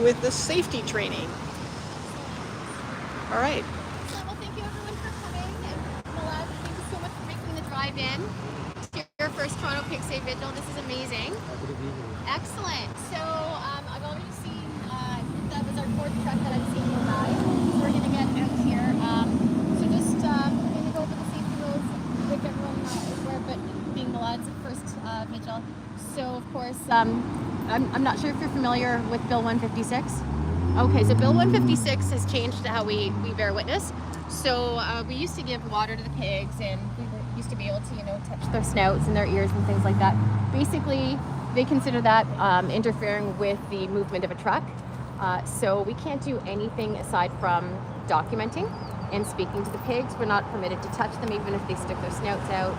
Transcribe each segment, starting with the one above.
with the safety training. All right. Well, thank you everyone for coming. And Milad, thank you so much for making the drive in to your first Toronto Pig Save Vigil. This is amazing. Happy to be here. Excellent. So I've already seen, that was our fourth truck that I've seen go by. So we're going to get out here. So just going to go over the safety rules, which everyone is aware, but being Milad's first vigil. So of course, I'm not sure if you're familiar with Bill 156. Okay, so Bill 156 has changed how we bear witness. So we used to give water to the pigs, and we used to be able to, touch their snouts and their ears and things like that. Basically, they consider that interfering with the movement of a truck. So we can't do anything aside from documenting and speaking to the pigs. We're not permitted to touch them, even if they stick their snouts out.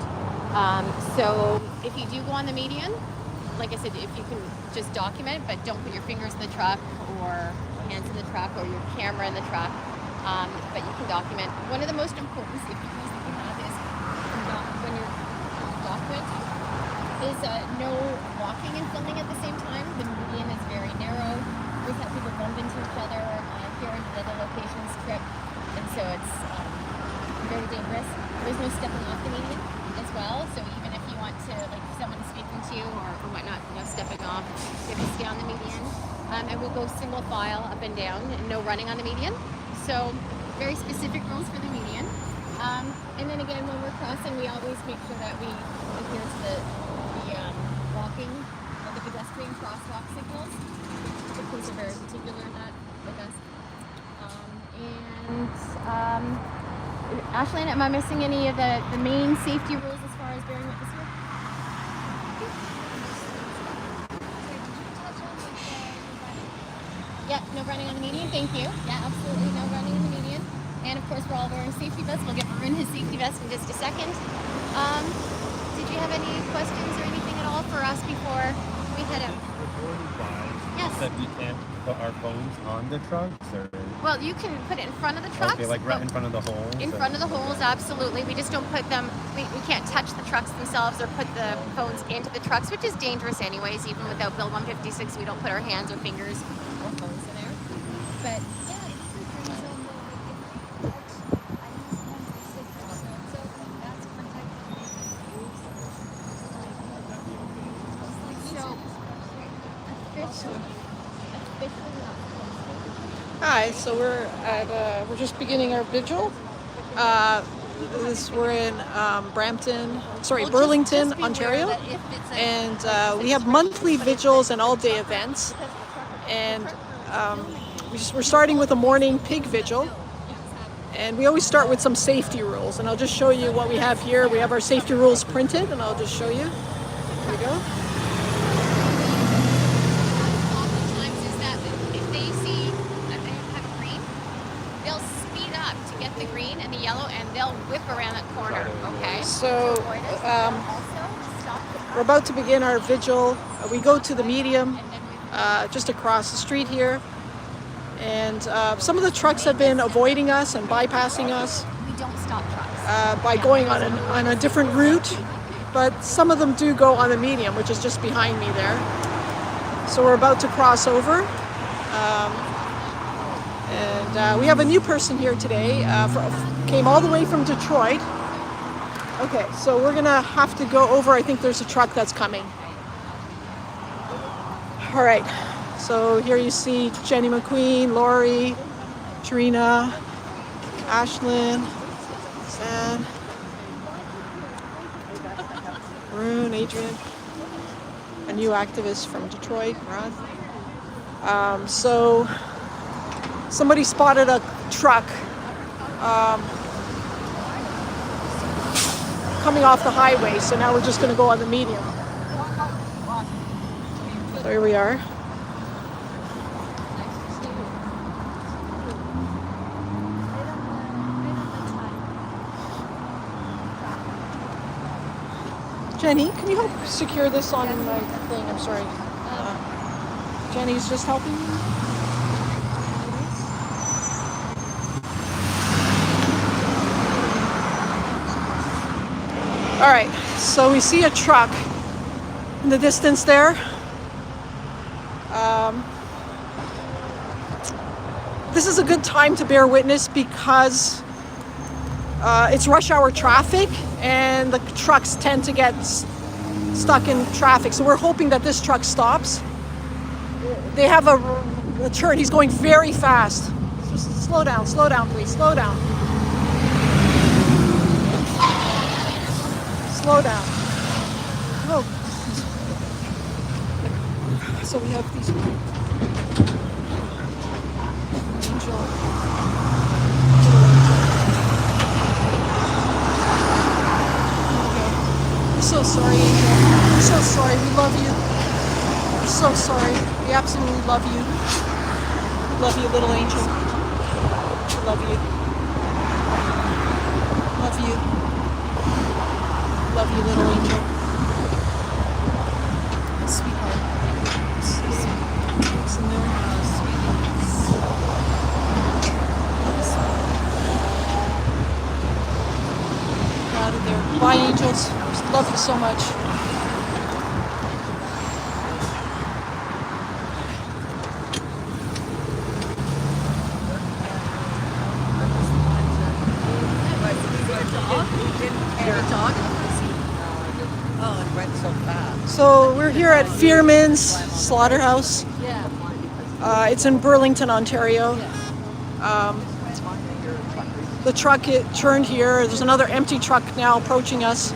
So if you do go on the median, like I said, if you can just document, but don't put your fingers in the truck or hands in the truck or your camera in the truck, but you can document. One of the most important safety rules that we have is when you're documenting is no walking and filming at the same time. The median is very narrow. We've had people bump into each other here in other locations trip, and so it's very dangerous. There's no stepping off the median as well, so even if you want to, like, someone speaking to you or whatnot, stepping off, you have to stay on the median. And we'll go single file up and down, and no running on the median. So very specific rules for the median. And then again, when we're crossing, we always make sure that we adhere to the walking or the pedestrian crosswalk signals. The police are very particular in that with us. Ashlyn, am I missing any of the main safety rules as far as bearing witness here? Yeah, no running on the median, thank you. Yeah, absolutely, no running on the median. And of course, we're all wearing safety vests. We'll get Varun his safety vest in just a second. Did you have any questions or anything at all for us before we head out? Yes. That we can't put our phones on the trucks, or? Well, you can put it in front of the trucks. Okay, like right in front of the holes? In front of the holes, absolutely. We just don't put them, we can't touch the trucks themselves or put the phones into the trucks, which is dangerous anyways. Even without Bill 156, we don't put our hands or fingers or phones in there. But yeah. Hi, so we're just beginning our vigil. We're in Burlington, Ontario, and we have monthly vigils and all-day events. And we're starting with a morning pig vigil, and we always start with some safety rules. And I'll just show you what we have here. We have our safety rules printed, and I'll just show you. Here we go. Green and the yellow, and they'll whip around that corner. Okay. So we're about to begin our vigil. We go to the medium just across the street here, and some of the trucks have been avoiding us and bypassing us. We don't stop trucks by going on a different route, but some of them do go on the medium, which is just behind me there. So we're about to cross over. And we have a new person here today, came all the way from Detroit. Okay, so we're gonna have to go over, I think there's a truck that's coming. All right, so here you see Jenny McQueen, Lori, Trina, Ashlyn, San, Varun, Adrian, a new activist from Detroit, Ron. So somebody spotted a truck coming off the highway, so now we're just going to go on the medium. So here we are. Jenny, can you help secure this on my thing? I'm sorry. Jenny's just helping me. All right, so we see a truck in the distance there. this is a good time to bear witness because it's rush hour traffic and the trucks tend to get stuck in traffic. So we're hoping that this truck stops. They have a turn. He's going very fast. Just slow down, please, slow down. Slow down. Oh. So we have these. Angel. We're so sorry, Angel. We're so sorry. We love you. We're so sorry. We absolutely love you. We love you, little angel. We love you. Love you. Love you, little angel. Sweetheart. What's in there? Get out of there. Bye, angels. Love you so much. So we're here at Fearman's Slaughterhouse. It's in Burlington, Ontario. The truck turned here. There's another empty truck now approaching us.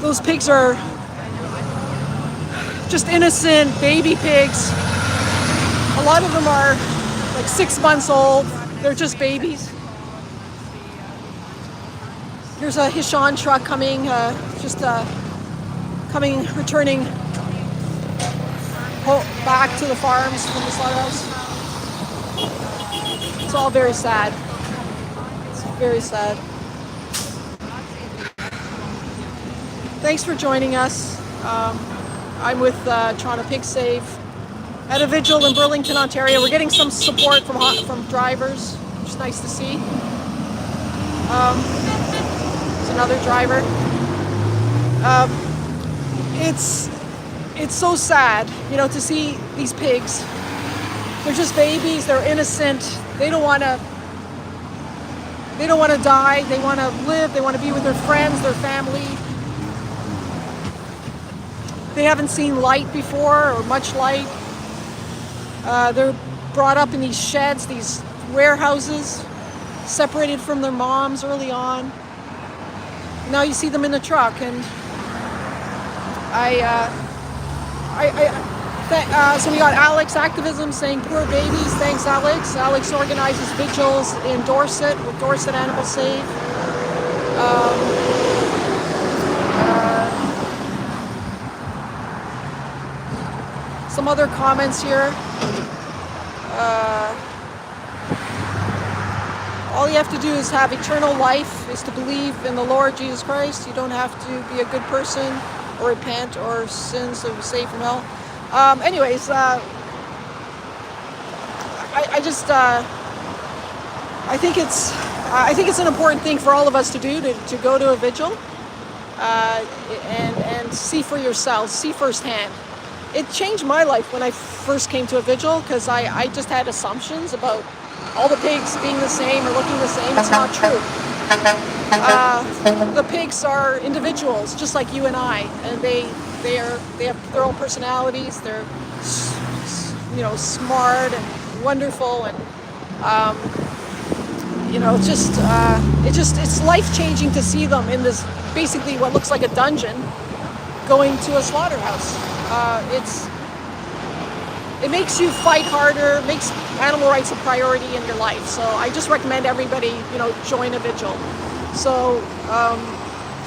Those pigs are just innocent baby pigs. A lot of them are like 6 months old. They're just babies. Here's a Hishan truck coming, returning back to the farms from the slaughterhouse. It's all very sad. It's very sad. Thanks for joining us. I'm with Toronto Pig Save at a vigil in Burlington, Ontario. We're getting some support from drivers, which is nice to see. Another driver. It's so sad, to see these pigs. They're just babies. They're innocent. They don't want to die. They want to live. They want to be with their friends, their family. They haven't seen light before or much light. They're brought up in these sheds, these warehouses, separated from their moms early on. Now you see them in the truck, and so we got Alex Activism saying poor babies. Thanks, Alex. Alex organizes vigils in Dorset with Dorset Animal Save. Some other comments here. All you have to do is have eternal life, is to believe in the Lord Jesus Christ. You don't have to be a good person or repent or sins to be saved from hell. Anyways, I think it's an important thing for all of us to do, to go to a vigil and see for yourselves, see firsthand. It changed my life when I first came to a vigil, because I just had assumptions about all the pigs being the same or looking the same. It's not true. The pigs are individuals, just like you and I, and they have their own personalities. They're smart and wonderful, and it's life-changing to see them in this basically what looks like a dungeon, going to a slaughterhouse. It makes you fight harder, makes animal rights a priority in your life. So I just recommend everybody, join a vigil. So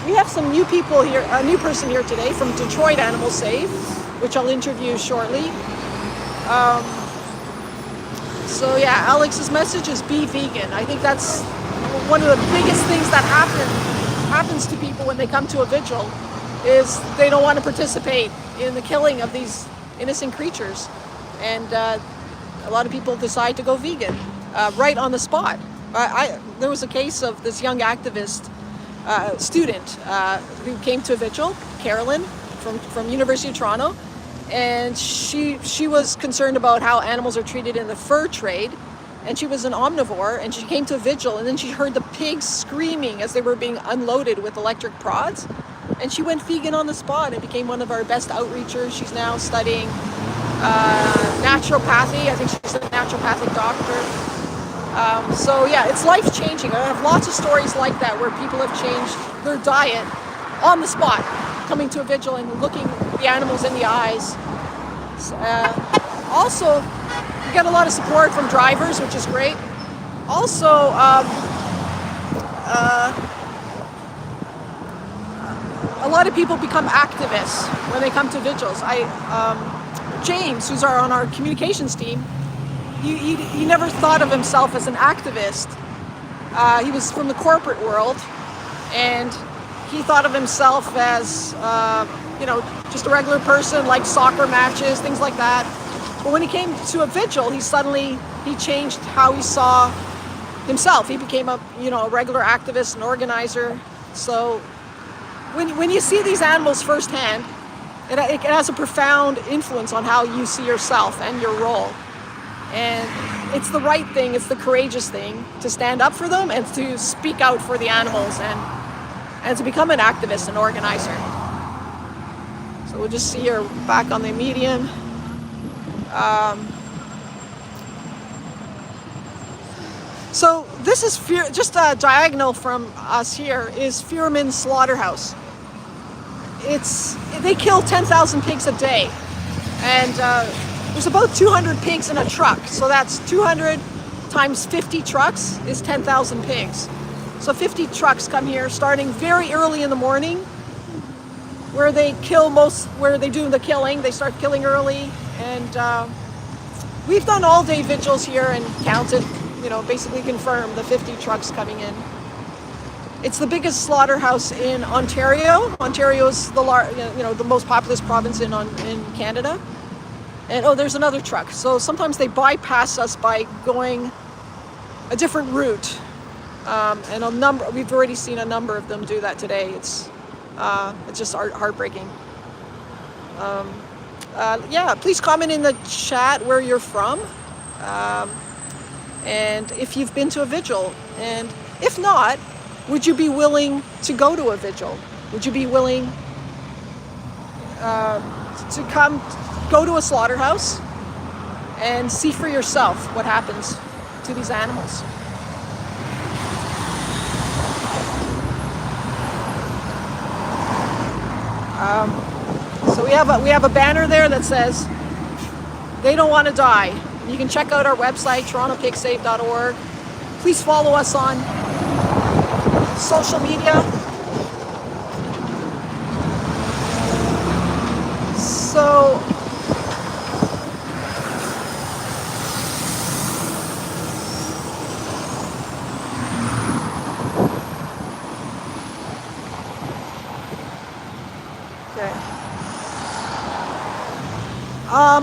we have some new people here, a new person here today from Detroit Animal Save, which I'll interview shortly. So yeah, Alex's message is be vegan. I think that's one of the biggest things that happens to people when they come to a vigil, is they don't want to participate in the killing of these innocent creatures. And a lot of people decide to go vegan right on the spot. There was a case of this young activist student who came to a vigil, Carolyn, from University of Toronto, and she was concerned about how animals are treated in the fur trade, and she was an omnivore, and she came to a vigil, and then she heard the pigs screaming as they were being unloaded with electric prods, and she went vegan on the spot and became one of our best outreachers. She's now studying naturopathy. I think she's a naturopathic doctor. So yeah, it's life-changing. I have lots of stories like that where people have changed their diet on the spot, coming to a vigil and looking the animals in the eyes. Also, we get a lot of support from drivers, which is great. Also, a lot of people become activists when they come to vigils. James, who's on our communications team, he never thought of himself as an activist. He was from the corporate world, and he thought of himself as, just a regular person, like soccer matches, things like that. But when he came to a vigil, he changed how he saw himself. He became a regular activist and organizer. So when you see these animals firsthand, it has a profound influence on how you see yourself and your role. And it's the right thing, it's the courageous thing to stand up for them and to speak out for the animals and to become an activist and organizer. So we'll just see her back on the median. So this is just a diagonal from us here is Fierman Slaughterhouse. They kill 10,000 pigs a day, and there's about 200 pigs in a truck. So that's 200 times 50 trucks is 10,000 pigs. So 50 trucks come here starting very early in the morning, where they do the killing. They start killing early, and we've done all-day vigils here and counted, basically confirmed the 50 trucks coming in. It's the biggest slaughterhouse in Ontario. Ontario is the most populous province in Canada. And there's another truck. So sometimes they bypass us by going a different route. And we've already seen a number of them do that today. It's just heartbreaking. Please comment in the chat where you're from, and if you've been to a vigil, and if not, would you be willing to go to a vigil? Would you be willing to go to a slaughterhouse and see for yourself what happens to these animals? So we have a banner there that says they don't want to die. You can check out our website, torontopigsafe.org. Please follow us on social media. So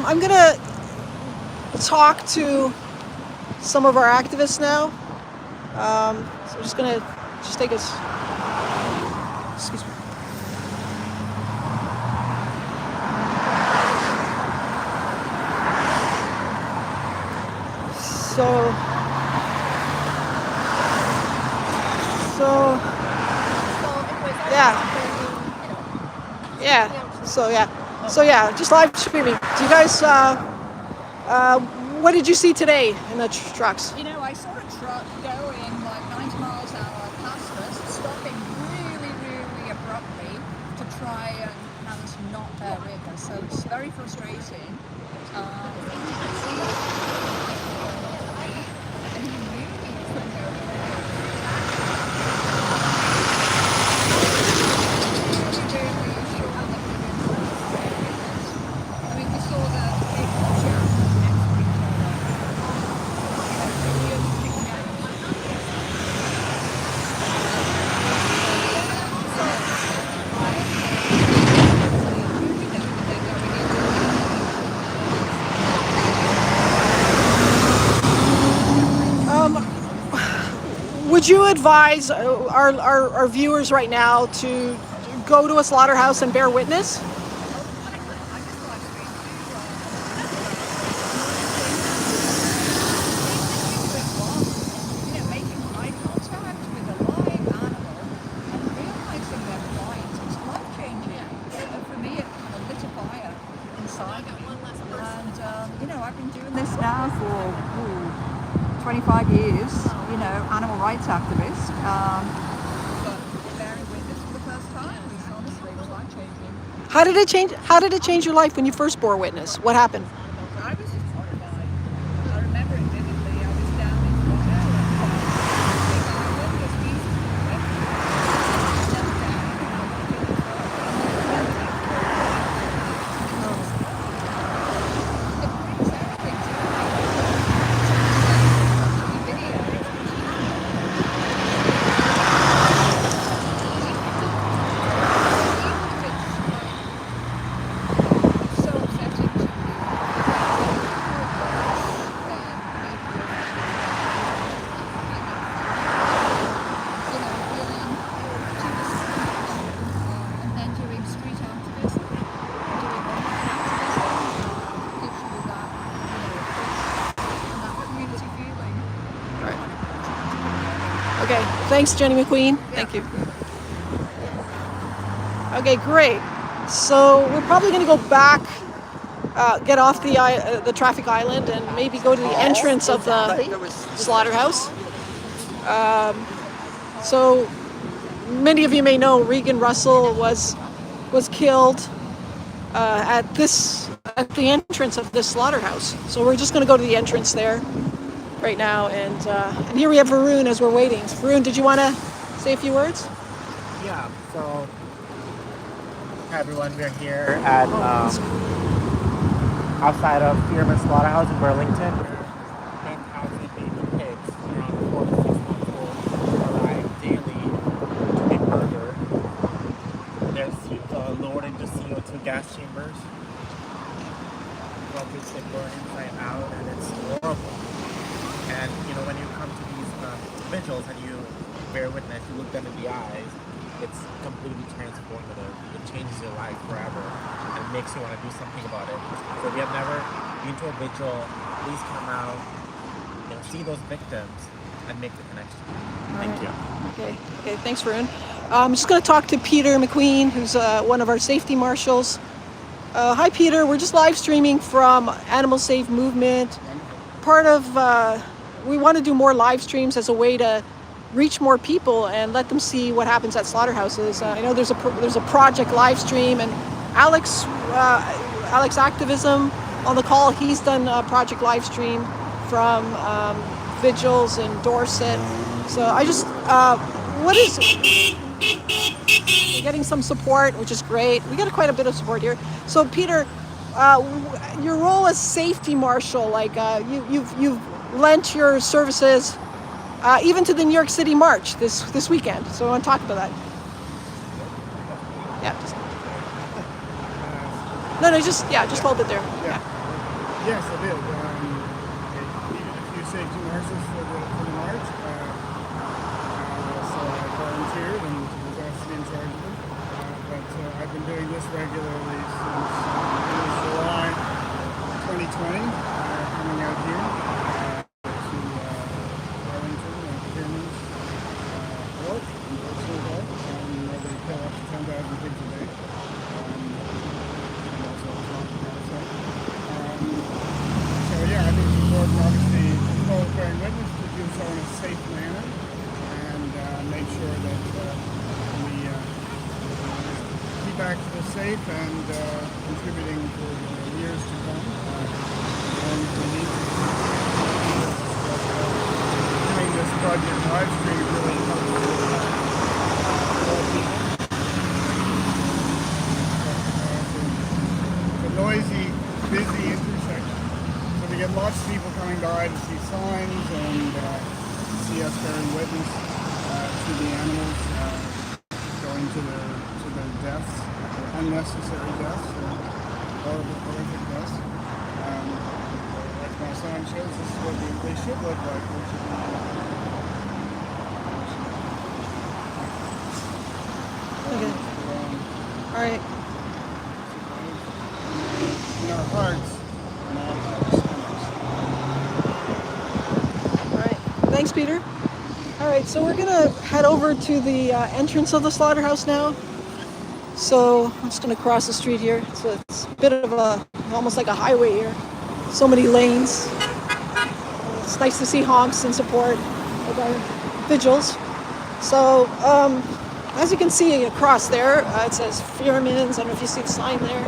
I'm gonna talk to some of our activists now. So I'm just gonna take us. Excuse me. So just live streaming. Do you guys? What did you see today in the trucks? I saw a truck going like 90 miles an hour past us, stopping really, really abruptly to try and have us not bear with us. So it's very frustrating. And he really couldn't go we saw that it was just next to each Would you advise our viewers right now to go to a slaughterhouse and bear witness? been doing this now for 25 years, you know, animal rights activist. But bearing witness for the first time, we saw this thing was life changing. How did it change? How did it change your life when you first bore witness? What happened? I was just horrified. I remember it vividly. I was down in Florida, big island, this beach, so upsetting to and then doing street activism, doing activism, gives you that, and that community feeling. Okay, thanks, Jenny McQueen. Thank you. Okay, great. So we're probably going to go back, get off the traffic island, and maybe go to the entrance of the slaughterhouse. So many of you may know Regan Russell was killed at the entrance of this slaughterhouse. So we're just going to go to the entrance there right now, and here we have Varun as we're waiting. Varun, did you want to say a few words? Yeah, so hi everyone, we're here at outside of Fearman Slaughterhouse in Burlington. 10,000 baby pigs around 4 to 6 months old arrive daily to be murdered. They're lowered into CO2 gas chambers, from which they burn inside out, and it's horrible. And you know, when you come to these vigils and you bear witness, you look them in the eyes, it's completely transformative. It changes your life forever and it makes you want to do something about it. So if you have never been to a vigil, please come out, you know, see those victims and make the connection. Thank you. Okay, thanks, Varun. I'm just going to talk to Peter McQueen, who's one of our safety marshals. Hi, Peter. We're just live streaming from Animal Safe Movement. Part of, we want to do more live streams as a way to reach more people and let them see what happens at slaughterhouses. I know there's a project live stream, and Alex Activism on the call. He's done a project live stream from vigils in Dorset. So I just, we're getting some support, which is great. We got quite a bit of support here. So Peter, your role as safety marshal, like you've lent your services even to the New York City March this weekend. So I want to talk about that. Yeah. Just hold it there. Yeah. Yes, I did. Needed a few safety marshals for the march. So I volunteered and was asked to be in charge of them. But I've been doing this regularly since July 2020, coming out here to Arlington and Fearman's Wharf and Dorset Wharf, where they kill up to 10,000 pigs a day. So yeah, I think it's important, obviously, as well as bearing witness, to do so in a safe manner and make sure that we keep activists safe and contributing for years to come. And we need to doing this project live stream really helps all people. It's a noisy, busy intersection. So we get lots of people coming by to see signs and see us bearing witness to the animals going to their deaths, unnecessary deaths, horrific deaths. Like my sign shows, this is what they should look like. They should be, Okay. All right. in our hearts and not our stomachs. All right. Thanks, Peter. All right, so we're gonna head over to the entrance of the slaughterhouse now. So I'm just gonna cross the street here. So it's a bit of almost like a highway here. So many lanes. It's nice to see honks in support of our vigils. So, as you can see across there, it says Fearman's. I don't know if you see the sign there.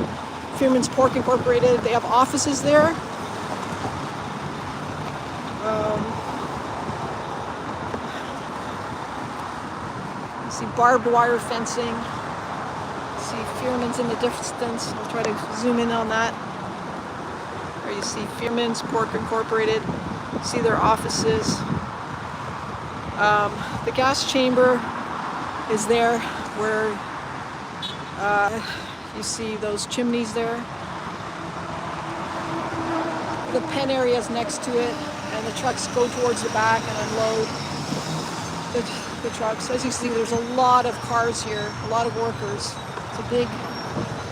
Fearman's Pork Incorporated. They have offices there. You see barbed wire fencing. See Fearman's in the distance. I'll try to zoom in on that. There you see Fearman's Pork Incorporated. See their offices. The gas chamber is there where you see those chimneys there. The pen area is next to it, and the trucks go towards the back and unload the trucks. As you see, there's a lot of cars here, a lot of workers.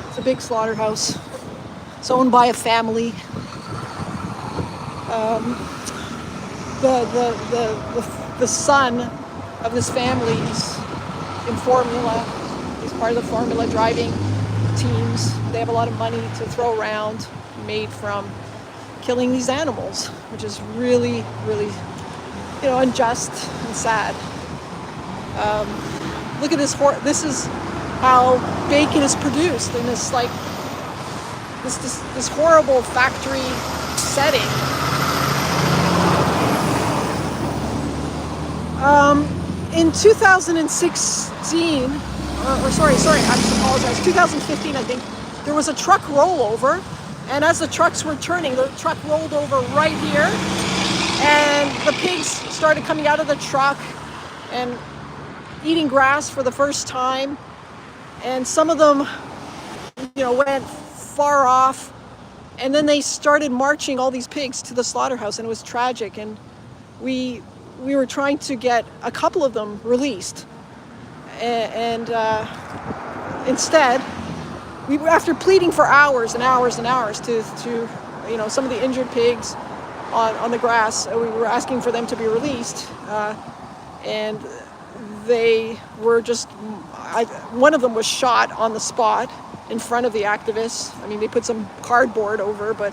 It's a big slaughterhouse. It's owned by a family. The son of this family is in Formula. He's part of the Formula driving teams. They have a lot of money to throw around made from killing these animals, which is really, really, unjust and sad. Look at this. This is how bacon is produced in this this horrible factory setting. In 2016, I apologize, 2015, I think, there was a truck rollover, and as the trucks were turning, the truck rolled over right here, and the pigs started coming out of the truck and eating grass for the first time, and some of them, went far off, and then they started marching all these pigs to the slaughterhouse, and it was tragic, and we were trying to get a couple of them released, and instead, after pleading for hours and hours and hours to some of the injured pigs on the grass, we were asking for them to be released, and they were just. One of them was shot on the spot in front of the activists. I mean, they put some cardboard over, but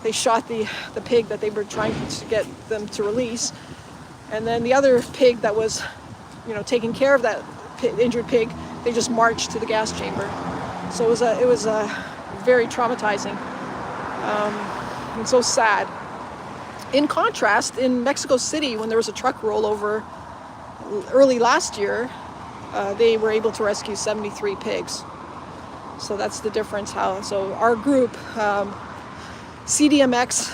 they shot the pig that they were trying to get them to release. And then the other pig that was, taking care of that injured pig, they just marched to the gas chamber. So it was very traumatizing and so sad. In contrast, in Mexico City, when there was a truck rollover early last year, they were able to rescue 73 pigs. So that's the difference. So our group, CDMX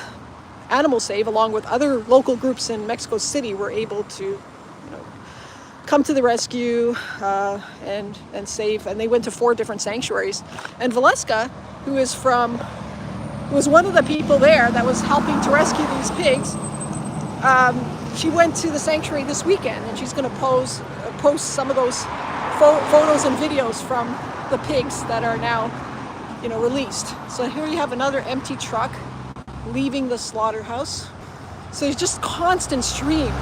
Animal Save, along with other local groups in Mexico City, were able to come to the rescue and save. And they went to 4 different sanctuaries. And Valeska, who was one of the people there that was helping to rescue these pigs, she went to the sanctuary this weekend, and she's going to post some of those photos and videos from the pigs that are now, released. So here you have another empty truck leaving the slaughterhouse. So there's just constant stream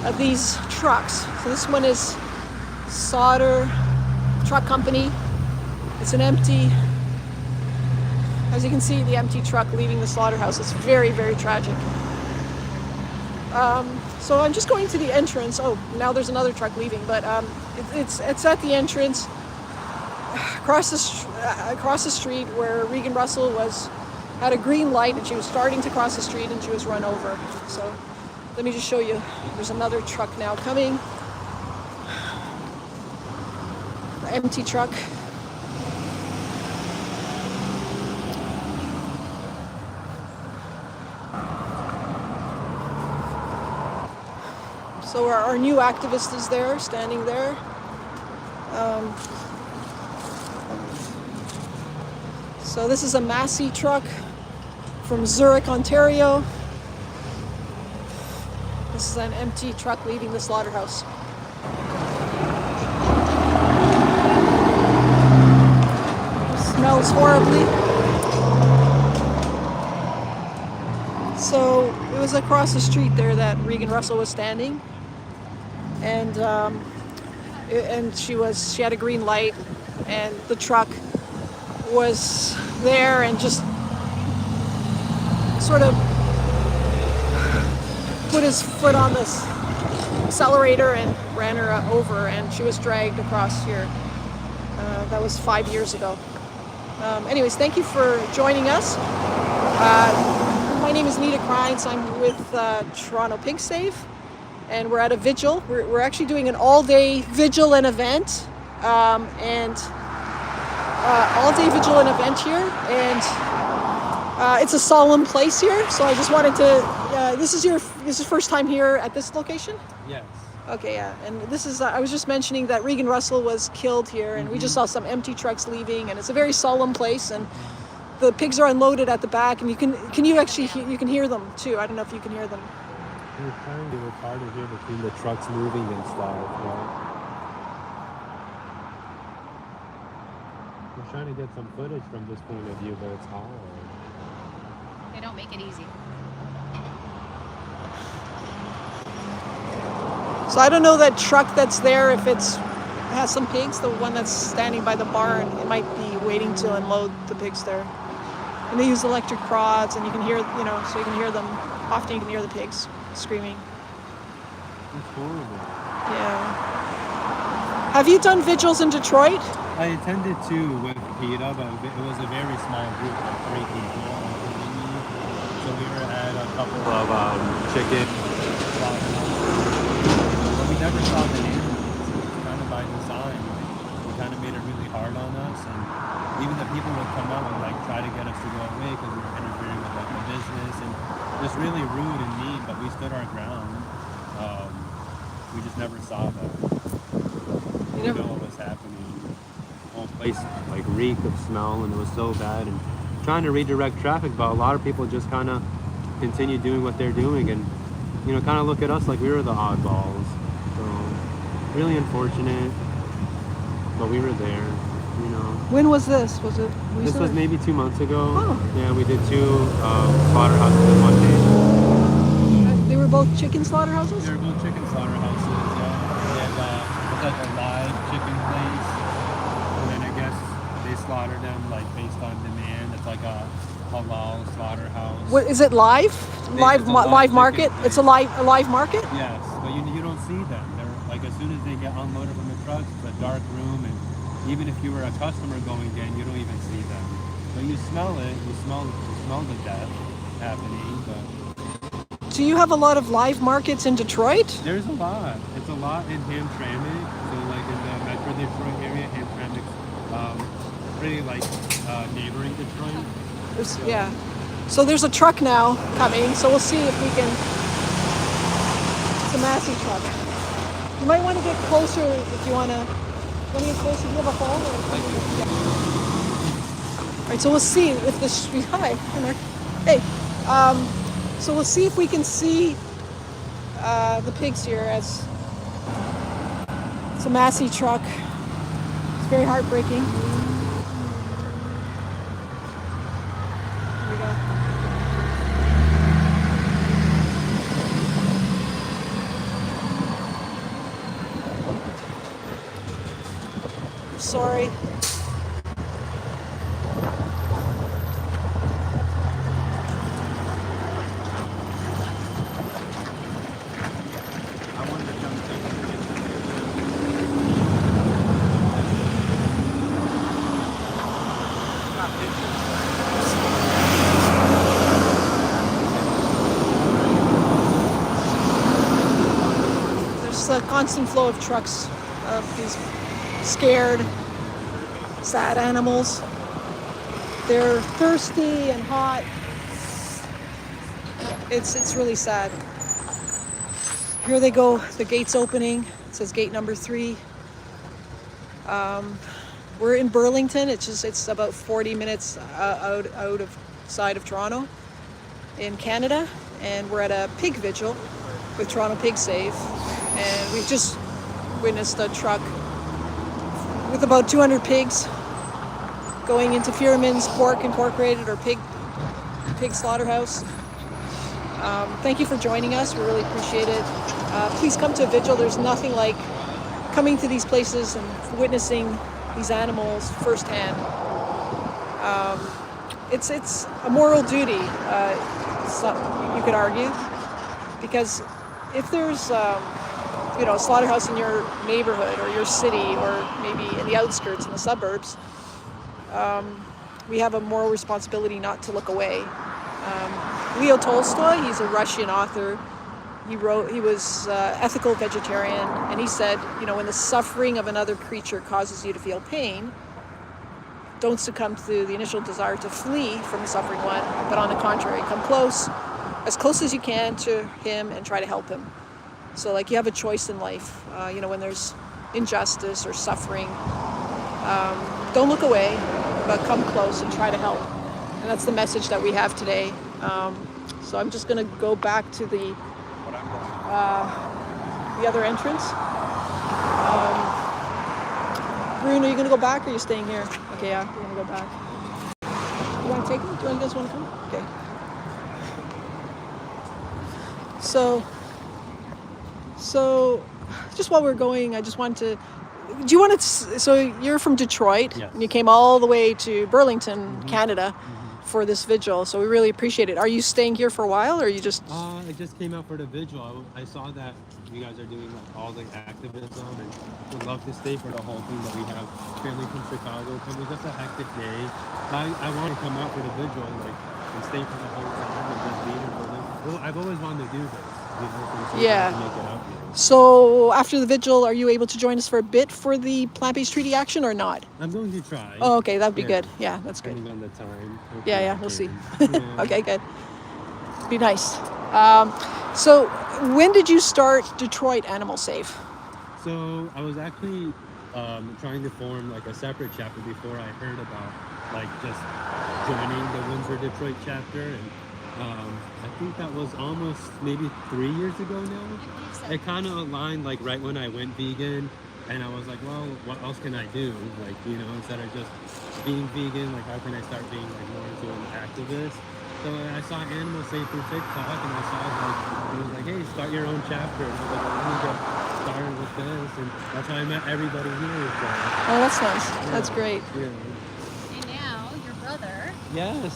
of these trucks. So this one is Sauter Truck Company. It's an empty, as you can see, the empty truck leaving the slaughterhouse. It's very, very tragic. So I'm just going to the entrance. Oh, now there's another truck leaving, but it's at the entrance across the street where Regan Russell had a green light, and she was starting to cross the street, and she was run over. So let me just show you. There's another truck now coming. The empty truck. So our new activist is there, standing there. So this is a Massey truck from Zurich, Ontario. This is an empty truck leaving the slaughterhouse. It smells horribly. So it was across the street there that Regan Russell was standing, and she had a green light, and the truck was there and just sort of put his foot on this accelerator and ran her over, and she was dragged across here. That was 5 years ago. Anyways, thank you for joining us. My name is Nita Krines. I'm with Toronto Pig Save, and we're at a vigil. We're actually doing an all-day vigil and event, and all-day vigil and event here, and it's a solemn place here. So I just wanted to. This is first time here at this location? Yes. Okay, yeah, and this is, I was just mentioning that Regan Russell was killed here, and we just saw some empty trucks leaving, and it's a very solemn place, and the pigs are unloaded at the back, and you can hear them too. I don't know if you can hear them. We're trying to retard it here between the trucks moving and stuff, right? We're trying to get some footage from this point of view, but it's hard. They don't make it easy. So I don't know that truck that's there, if it has some pigs, the one that's standing by the barn, it might be waiting to unload the pigs there. And they use electric prods, and you can hear, so you can hear them, often you can hear the pigs screaming. It's horrible. Yeah. Have you done vigils in Detroit? I attended to with PETA, but it was a very small group, like 3 people. So we were at a couple of chicken but we never saw the animals. It was kind of by design. It kind of made it really hard on us, and even the people would come out and like try to get us to go away because we were interfering with like the business, and just really rude and mean, but we stood our ground. We just never saw that. We didn't know what was happening. The whole place like reeked of smell, and it was so bad, and trying to redirect traffic, but a lot of people just kind of continue doing what they're doing, and kind of look at us like we were the oddballs. So really unfortunate, but we were there. When was this? Was it recently? This was maybe 2 months ago. Oh. Yeah, we did 2 slaughterhouses in one day. They were both chicken slaughterhouses? They were both chicken slaughterhouses, yeah. And it's like a live chicken place, and then I guess they slaughter them like based on demand. It's like a halal slaughterhouse. What is it? Live? Live market? Place. It's a live market? Yes, but you don't see them. They're like, as soon as they get unloaded from the trucks, it's a dark room, and even if you were a customer going in, you don't even see them. But you smell it. You smell the death happening. But Do you have a lot of live markets in Detroit? there's a lot. It's a lot in Hamtramck. So like in the Metro Detroit area, Hamtramck's pretty like neighboring Detroit. Yeah. So there's a truck now coming, so we'll see if we can. It's a massive truck. You might want to get closer if you want to. Want to get closer? Do you have a phone? All right, so we'll see if this. Hi, Mark. Hey. So we'll see if we can see the pigs here as it's a Massey truck. It's very heartbreaking. Here we go. Sorry. There's a constant flow of trucks of these scared, sad animals. They're thirsty and hot. It's really sad. Here they go. The gate's opening. It says gate number 3. We're in Burlington. It's about 40 minutes outside of Toronto in Canada, and we're at a pig vigil with Toronto Pig Save, and we've just witnessed a truck with about 200 pigs going into Fierman's Pork Incorporated, or pig slaughterhouse. Thank you for joining us. We really appreciate it. Please come to a vigil. There's nothing like coming to these places and witnessing these animals firsthand. It's a moral duty. you could argue, because if there's a slaughterhouse in your neighborhood or your city or maybe in the outskirts in the suburbs, we have a moral responsibility not to look away. Leo Tolstoy, he's a Russian author. He was ethical vegetarian, and he said, when the suffering of another creature causes you to feel pain, don't succumb to the initial desire to flee from the suffering one, but on the contrary, come as close as you can to him and try to help him. So like you have a choice in life, when there's injustice or suffering, don't look away, but come close and try to help. And that's the message that we have today. So I'm just going to go back to the other entrance. Bruno, are you going to go back or are you staying here? Okay, yeah, we're going to go back. You want to take it? Do you guys want to come? Okay. So just while we're going, I just wanted to, do you want to, so you're from Detroit, yes. And you came all the way to Burlington, Canada, for this vigil, so we really appreciate it. Are you staying here for a while, or are you just? I just came out for the vigil. I saw that you guys are doing like all the activism, and would love to stay for the whole thing. But we have family from Chicago coming. Just a hectic day. I want to come out for the vigil, and stay for the whole time and just be there for them. Well, I've always wanted to do this. Yeah. To make it out here. So after the vigil, are you able to join us for a bit for the plant-based treaty action or not? I'm going to try. Oh, okay, that'd be good. Yeah, that's good. Depending on the time. Yeah, we'll see. Yeah. Okay, good. Be nice. So when did you start Detroit Animal Safe? So I was actually trying to form like a separate chapter before I heard about just joining the Windsor Detroit chapter, and I think that was almost maybe 3 years ago now. It kind of aligned right when I went vegan, and I was like, well, what else can I do? Instead of just being vegan, how can I start being more into an activist? So I saw Animal Safe through TikTok, and I saw it was like, hey, start your own chapter. And I was like, well, let me get started with this, and that's how I met everybody here. So, Oh, that's nice. That's great. yeah. And now your brother. Yes.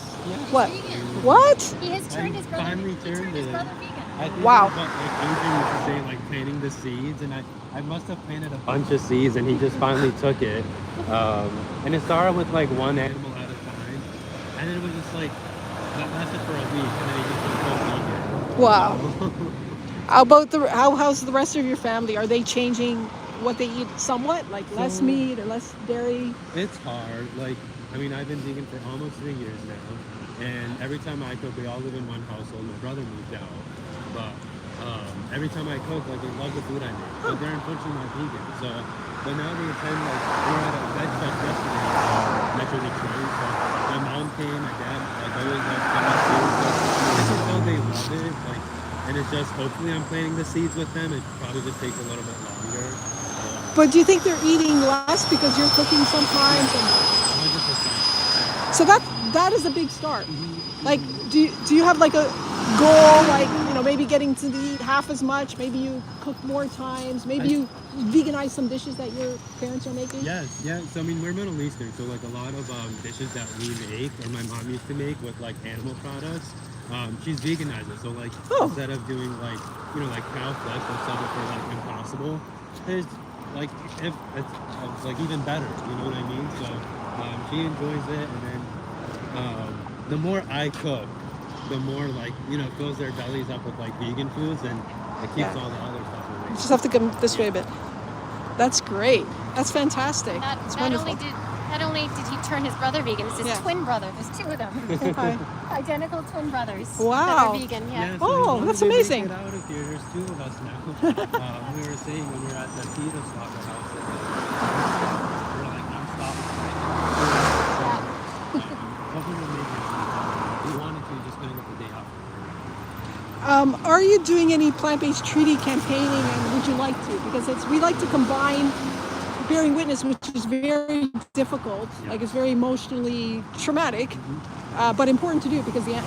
What? Vegan. What? He has turned his brother. Finally he turned his it. brother vegan. I think Wow. it was what Adrian used to say, planting the seeds, and I must have planted a bunch of seeds, and he just finally took it. And it started with one animal at a time, and then it was just that lasted for a week, and then he just went full vegan. Wow. How about how's the rest of your family? Are they changing what they eat somewhat? Less meat or less dairy? It's hard. I've been vegan for almost 3 years now, and every time I cook, we all live in one household. My brother moved out, but every time I cook, they love the food I make, but they're unfortunately not vegan. But now they attend, we were at a veg fest yesterday, Metro Detroit, so my mom came, my dad, always come up too, so I can tell they love it, and it's just, hopefully I'm planting the seeds with them. It probably just takes a little bit longer. But do you think they're eating less because you're cooking sometimes? 100%. So that is a big start. Do you have a goal, maybe getting to eat half as much? Maybe you cook more times. Maybe you veganize some dishes that your parents are making. Yes. So we're Middle Eastern, so a lot of dishes that we make, or my mom used to make with animal products, she's veganized it. So instead of doing cow flesh or stuff for Impossible, it's if it's even better. You know what I mean? So she enjoys it, and then the more I cook, the more it fills their bellies up with vegan foods, and it keeps all the other stuff away. You just have to come this way a bit. That's great. That's fantastic. It's wonderful. Not only did he turn his brother vegan, it's his Yeah. twin brother. There's two of them. Okay. Identical twin brothers. Wow. That are vegan, yeah. So Oh, as long that's as they make amazing. it out of here, there's two of us now. We were saying when we were at the PETA Slaughterhouse, we're unstoppable. Hopefully we'll make it. We wanted to, just couldn't get the day off. Are you doing any plant-based treaty campaigning, and would you like to? Because we like to combine bearing witness, which is very difficult, it's very emotionally traumatic, but important to do because we need to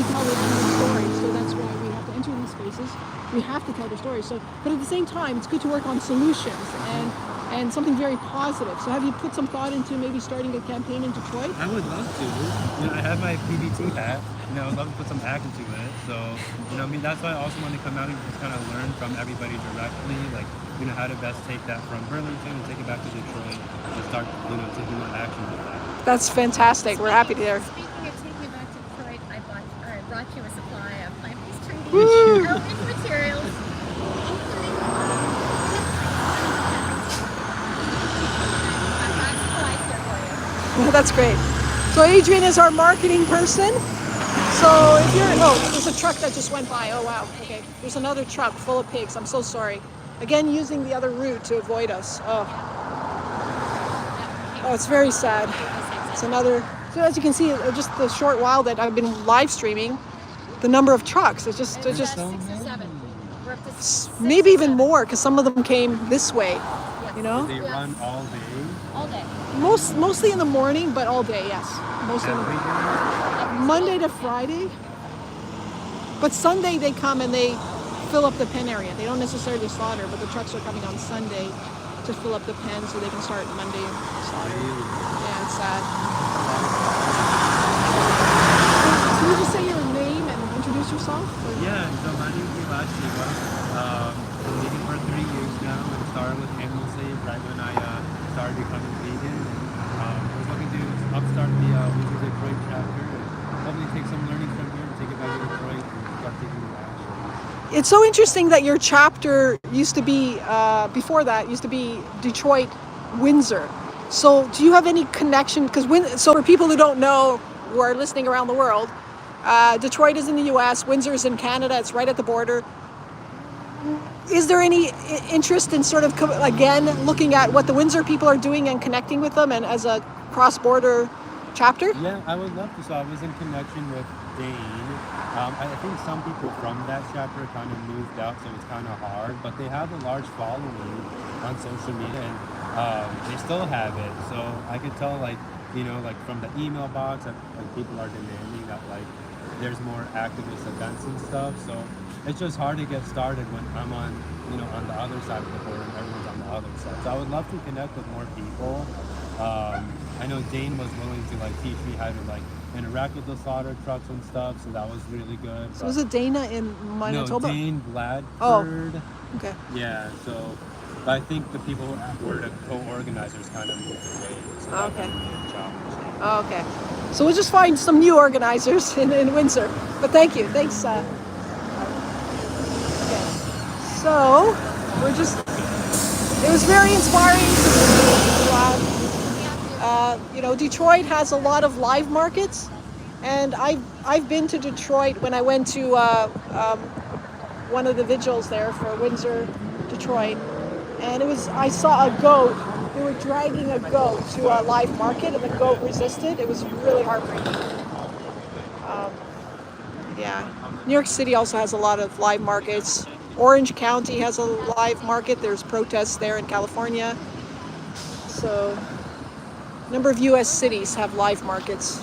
tell the animal stories. So that's why we have to enter these spaces. We have to tell their stories. So, but at the same time, it's good to work on solutions. And and something very positive. So have you put some thought into maybe starting a campaign in Detroit? I would love to. I have my PBT hat. I would love to put some action to it. So, I mean, that's why I also want to come out and just kind of learn from everybody directly, like, how to best take that from Burlington and take it back to Detroit and start, taking more action with that. That's fantastic. We're happy to hear. Speaking of taking it back to Detroit, I brought you a supply of plant-based treaties, Woo! outreach materials, including I've got supplies here for you. That's great. So Adrian is our marketing person. So if you're, there's a truck that just went by. Oh wow. Okay. There's another truck full of pigs. I'm so sorry. Again, using the other route to avoid us. Oh, it's very sad. It's another. So as you can see, just the short while that I've been live streaming, the number of trucks. It's just 6 or 7. We're up to 6 maybe or even 7. more because some of them came this way. Yes. You know, They run all day. All day. mostly in the morning, but all day. Yes, mostly in the Every morning. day. Monday to Friday. But Sunday they come and they fill up the pen area. They don't necessarily slaughter, but the trucks are coming on Sunday to fill up the pen so they can start Monday slaughter. Yeah, it's sad. Can you just say your name and introduce yourself? Or- Yeah, so my name is Vigil. Been vegan for 3 years now and started with Animal Save right when I started becoming vegan. I was looking to upstart the Vigil Detroit chapter and hopefully take some learning from here and take it back to Detroit and start taking the action. It's so interesting that your chapter used to be, before that, used to be Detroit, Windsor. So do you have any connection? Because so for people who don't know, who are listening around the world, Detroit is in the US, Windsor is in Canada, it's right at the border. Is there any interest in sort of, again, looking at what the Windsor people are doing and connecting with them and as a cross-border chapter? Yeah, I would love to. So I was in connection with Dane. I think some people from that chapter kind of moved out, so it's kind of hard. But they have a large following on social media, and they still have it. So I could tell, like from the email box, that people are demanding that there's more activist events and stuff. So it's just hard to get started when I'm on the other side of the border and everyone's on the other side. So I would love to connect with more people. I know Dane was willing to teach me how to interact with the slaughter trucks and stuff, so that was really good. So was it Dana in Manitoba? No, Dane Bladford. Oh, okay. Yeah, so but I think the people who were the co-organizers kind of moved away. So that Okay. was really a challenge. Oh, okay. So we'll just find some new organizers in Windsor. But thank you. Thanks. Okay. So it was very inspiring to see. Detroit has a lot of live markets, and I've been to Detroit when I went to one of the vigils there for Windsor, Detroit, and I saw a goat. They were dragging a goat to a live market, and the goat resisted. It was really heartbreaking. New York City also has a lot of live markets. Orange County has a live market. There's protests there in California. So a number of U.S. cities have live markets.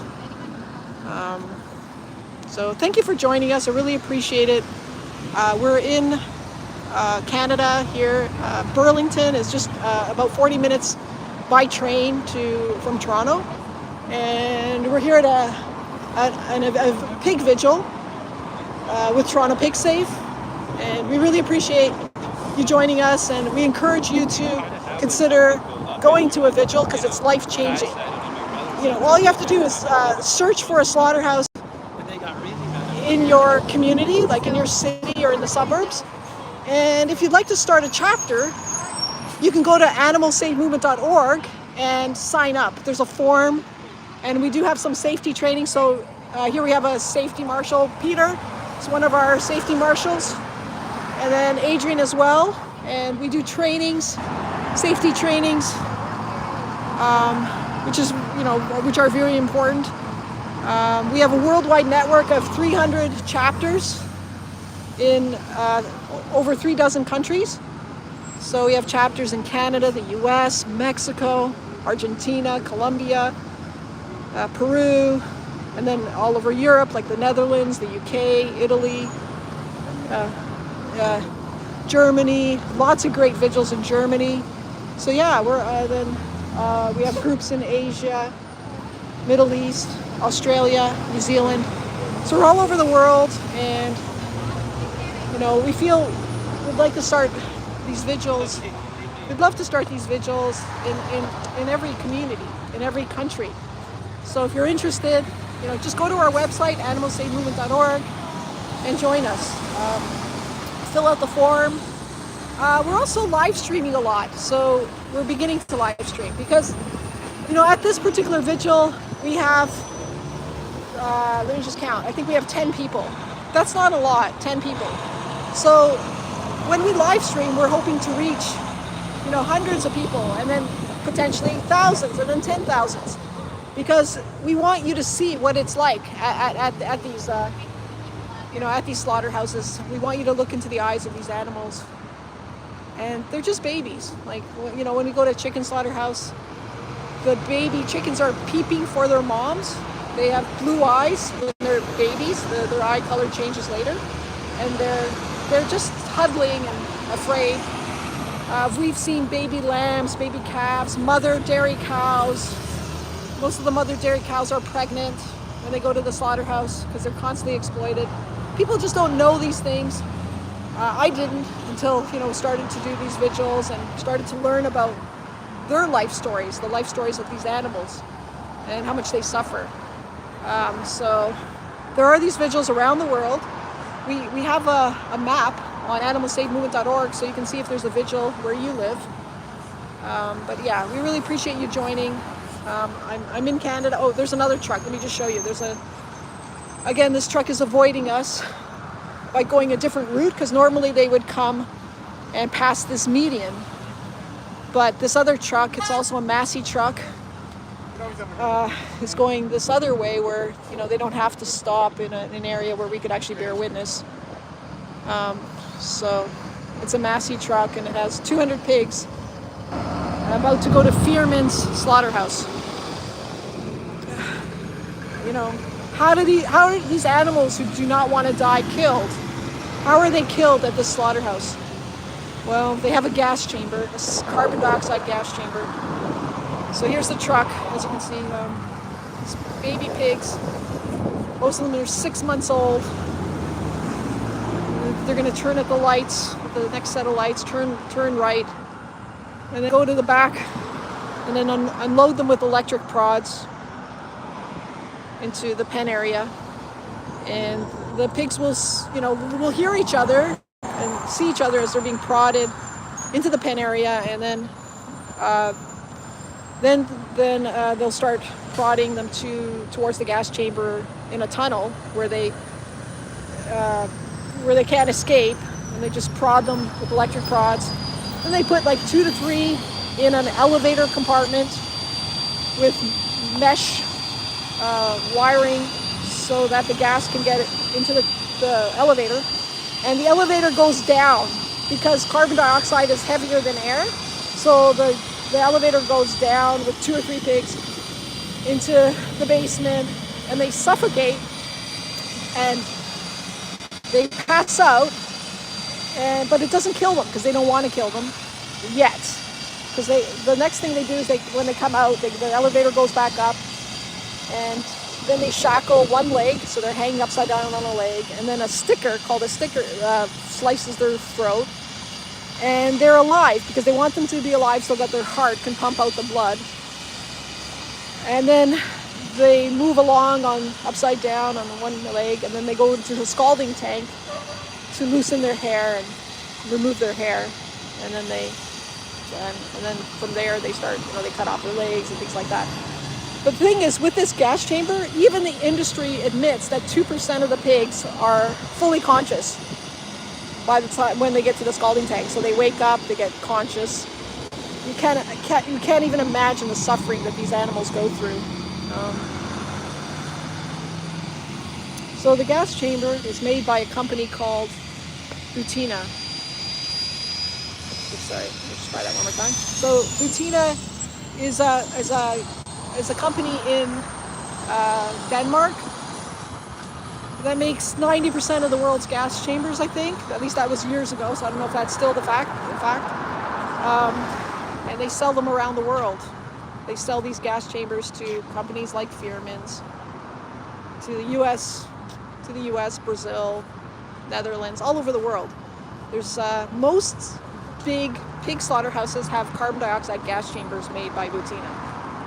So thank you for joining us. I really appreciate it. We're in Canada here. Burlington is just about 40 minutes by train from Toronto. And we're here at a pig vigil with Toronto Pig Safe. And we really appreciate you joining us, and we encourage you to consider going to a vigil because it's life-changing. All you have to do is search for a slaughterhouse in your community, like in your city or in the suburbs. And if you'd like to start a chapter, you can go to animalsavemovement.org and sign up. There's a form, and we do have some safety training. So here we have a safety marshal, Peter. He's one of our safety marshals. And then Adrian as well. And we do trainings, safety trainings, which are very important. We have a worldwide network of 300 chapters in over 36 countries. So we have chapters in Canada, the US, Mexico, Argentina, Colombia, Peru, and then all over Europe, like the Netherlands, the UK, Italy, Germany. Lots of great vigils in Germany. So yeah, we have groups in Asia, Middle East, Australia, New Zealand. So we're all over the world, and we feel we'd like to start these vigils. We'd love to start these vigils in every community, in every country. So if you're interested, just go to our website, animalsavemovement.org, and join us. Fill out the form. We're also live streaming a lot, so we're beginning to live stream because, at this particular vigil, we have, let me just count, I think we have 10 people. That's not a lot, 10 people. So when we live stream, we're hoping to reach, hundreds of people, and then potentially thousands, and then 10,000s. Because we want you to see what it's like at these, at these slaughterhouses. We want you to look into the eyes of these animals. And they're just babies. Like, when we go to a chicken slaughterhouse, the baby chickens are peeping for their moms. They have blue eyes when they're babies. Their eye color changes later. And they're just huddling and afraid. We've seen baby lambs, baby calves, mother dairy cows. Most of the mother dairy cows are pregnant when they go to the slaughterhouse because they're constantly exploited. People just don't know these things. I didn't until, started to do these vigils and started to learn about their life stories, the life stories of these animals and how much they suffer. So there are these vigils around the world. We have a map on animalsavemovement.org so you can see if there's a vigil where you live. But yeah, we really appreciate you joining. I'm in Canada. Oh, there's another truck. Let me just show you. Again, this truck is avoiding us by going a different route because normally they would come and pass this median. But this other truck, it's also a Massey truck, is going this other way where, they don't have to stop in an area where we could actually bear witness. So it's a Massey truck and it has 200 pigs about to go to Fearman's slaughterhouse. How are these animals who do not want to die killed? How are they killed at this slaughterhouse? Well, they have a gas chamber, a carbon dioxide gas chamber. So here's the truck, as you can see. These baby pigs, most of them are 6 months old. They're going to turn at the lights, the next set of lights, turn right, and then go to the back, and then unload them with electric prods into the pen area. And the pigs will hear each other and see each other as they're being prodded into the pen area, and then they'll start prodding them towards the gas chamber in a tunnel where they can't escape, and they just prod them with electric prods. And they put like 2 to 3 in an elevator compartment with mesh wiring so that the gas can get it into the elevator. And the elevator goes down because carbon dioxide is heavier than air. So the elevator goes down with 2 or 3 pigs into the basement, and they suffocate and they pass out. But it doesn't kill them because they don't want to kill them yet. Because the next thing they do is when they come out, the elevator goes back up, and then they shackle one leg, so they're hanging upside down on a leg, and then a sticker slices their throat, and they're alive because they want them to be alive so that their heart can pump out the blood. And then they move along upside down on one leg, and then they go into the scalding tank to loosen their hair and remove their hair, and then from there they start, they cut off their legs and things like that. But the thing is, with this gas chamber, even the industry admits that 2% of the pigs are fully conscious by the time when they get to the scalding tank. So they wake up, they get conscious. You can't even imagine the suffering that these animals go through. So the gas chamber is made by a company called Butina. Sorry, let's try that one more time. So Butina is a company in Denmark that makes 90% of the world's gas chambers, I think. At least that was years ago, so I don't know if that's still the fact. And and they sell them around the world. They sell these gas chambers to companies like Fearman's, to the U.S., Brazil, Netherlands, all over the world. There's most big pig slaughterhouses have carbon dioxide gas chambers made by Butina.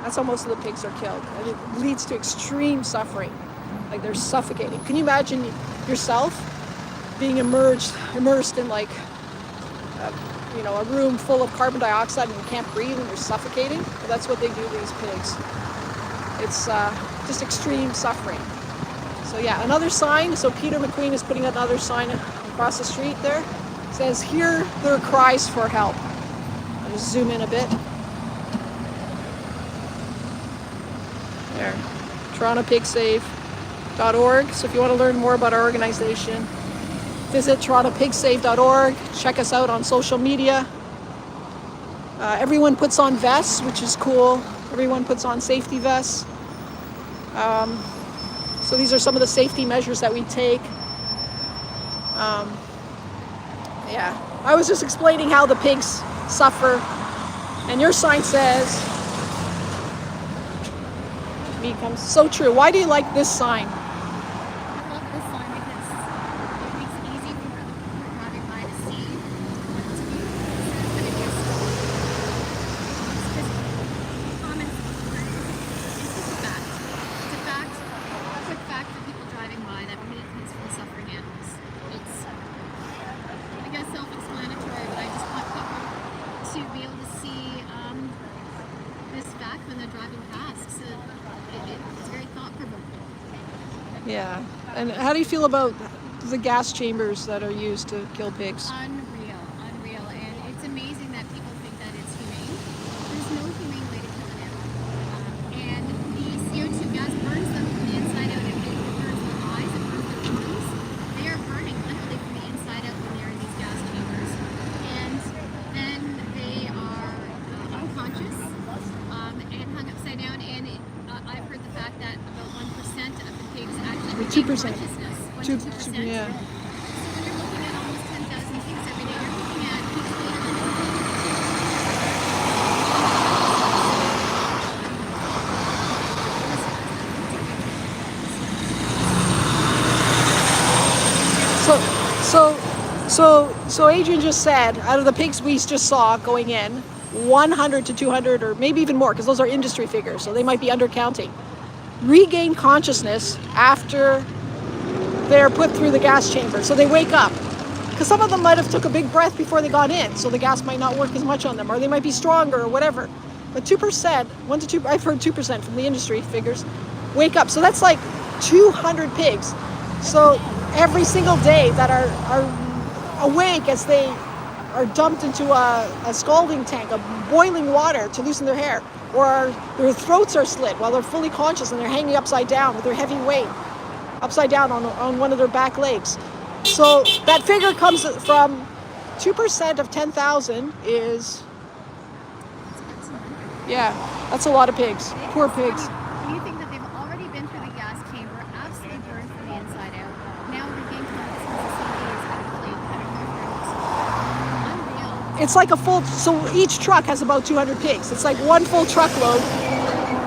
That's how most of the pigs are killed, and it leads to extreme suffering. Like they're suffocating. Can you imagine yourself being immersed in like a room full of carbon dioxide and you can't breathe and you're suffocating? Well, that's what they do to these pigs. It's just extreme suffering. So yeah, another sign. So Peter McQueen is putting another sign across the street there. It says, "Hear their cries for help." I'll just zoom in a bit. There, TorontoPigSave.org. So if you want to learn more about our organization, visit TorontoPigSave.org. Check us out on social media. Everyone puts on vests, which is cool. Everyone puts on safety vests. So these are some of the safety measures that we take. Yeah, I was just explaining how the pigs suffer. And your sign says, "Me comes." So true. Why do you like this sign? I love this sign because it makes it easy for driving by to see what's being said, but it is just common. It's just a fact. It's a fact, a quick fact for people driving by that pig is full of suffering animals. It's, I guess, self-explanatory, but I just want people to be able to see this fact when they're driving past. So it's very thought-provoking. Yeah. And how do you feel about the gas chambers that are used to kill pigs? Unreal, and it's amazing that people think that it's humane. There's no humane way to kill an animal. And the CO2 gas burns them from the inside out. It burns their eyes, it burns their lungs. They are burning literally from the inside out when they're in these gas chambers. And then they are unconscious and hung upside down. And I've heard the fact that about 1% of the pigs actually regain 2%. consciousness. 1 to 2%. Yeah. So when you're looking at almost 10,000 pigs every day, you're looking at pigs So Adrian just said, out of the pigs we just saw going in, 100 to 200, or maybe even more, because those are industry figures, so they might be undercounting, regain consciousness after they're put through the gas chamber. So they wake up. Because some of them might have took a big breath before they got in, so the gas might not work as much on them, or they might be stronger or whatever. But 2%, 1 to 2, I've heard 2% from the industry figures, wake up. So that's like 200 pigs. So every single day that are awake as they are dumped into a scalding tank of boiling water to loosen their hair, or their throats are slit while they're fully conscious and they're hanging upside down with their heavy weight upside down on one of their back legs. So that figure comes from 2% of 10,000 is, yeah, that's a lot of pigs. Poor pigs. When you think that they've already been through the gas chamber, absolutely burned from the inside out, now they're being conscious is actually cutting their throats. Unreal. It's like a full, so each truck has about 200 pigs. It's like one full truckload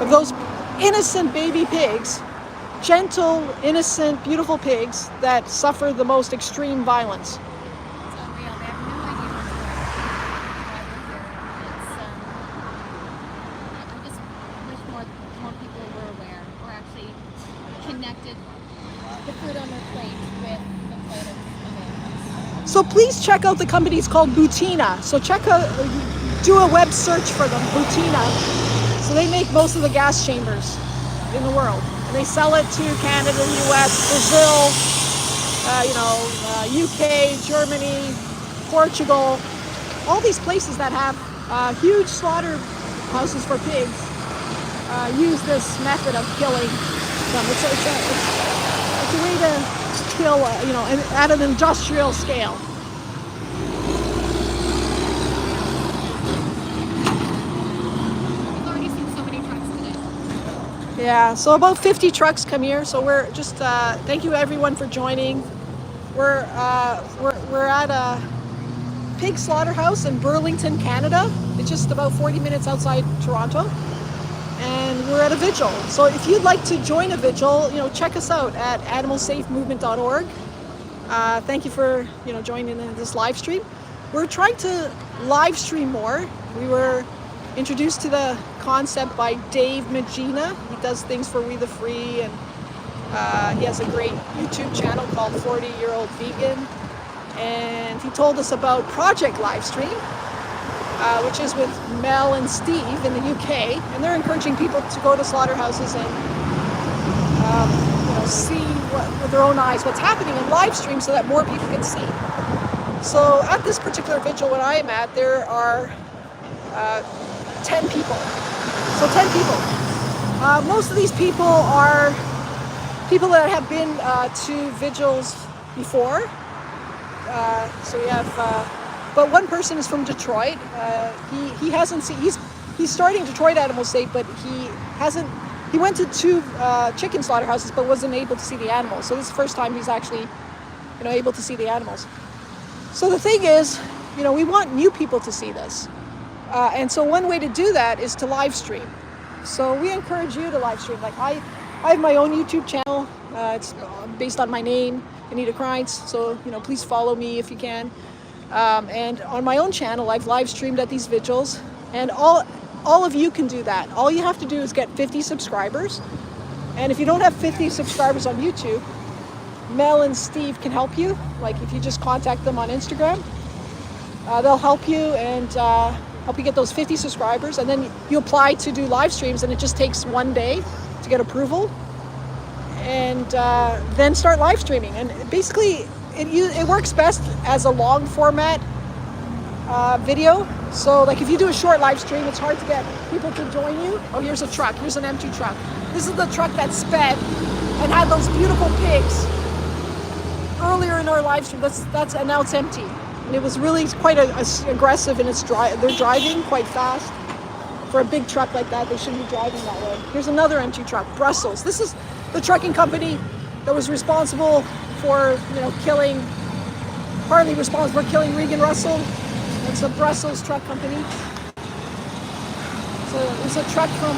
of those innocent baby pigs, gentle, innocent, beautiful pigs that suffer the most extreme violence. It's unreal. They have no idea what's going on. I just wish more people were aware, or actually connected the food on their plate with the plight of animals. So please check out the company. It's called Butina. So do a web search for them, Butina. So they make most of the gas chambers in the world. And they sell it to Canada, US, Brazil, UK, Germany, Portugal, all these places that have huge slaughterhouses for pigs use this method of killing them. It's a way to kill, at an industrial scale. We've already seen so many trucks today. Yeah, so about 50 trucks come here. So we're just thank you everyone for joining. We're at a pig slaughterhouse in Burlington, Canada. It's just about 40 minutes outside Toronto, and we're at a vigil. So if you'd like to join a vigil, check us out at animalsafemovement.org. Thank you for joining in this live stream. We're trying to live stream more. We were introduced to the concept by Dave Magina. He does things for We the Free, and he has a great YouTube channel called 40-Year-Old Vegan. And he told us about Project Livestream, which is with Mel and Steve in the UK, and they're encouraging people to go to slaughterhouses and see with their own eyes what's happening in live stream so that more people can see. So at this particular vigil when I am at, there are 10 people. So 10 people. Most of these people are people that have been to vigils before. So we have, but one person is from Detroit. He hasn't seen. He's starting Detroit Animal Safe, but he hasn't. He went to 2 chicken slaughterhouses, but wasn't able to see the animals. So this is the first time he's actually, able to see the animals. So the thing is, we want new people to see this. And so one way to do that is to live stream. So we encourage you to live stream. Like I have my own YouTube channel. It's based on my name, Anita Kreintz. So, please follow me if you can. And on my own channel, I've live streamed at these vigils, and all of you can do that. All you have to do is get 50 subscribers. And if you don't have 50 subscribers on YouTube, Mel and Steve can help you. Like if you just contact them on Instagram, they'll help you and help you get those 50 subscribers. And then you apply to do live streams, and it just takes 1 day to get approval. And then start live streaming. And basically, it works best as a long format video. So like if you do a short live stream, it's hard to get people to join you. Oh, here's a truck. Here's an empty truck. This is the truck that sped and had those beautiful pigs earlier in our live stream. And now it's empty. And it was really quite aggressive in its they're driving quite fast. For a big truck like that, they shouldn't be driving that way. Here's another empty truck, Brussels. This is the trucking company that was responsible for, partly responsible for killing Regan Russell. It's a Brussels truck company. So there's a truck from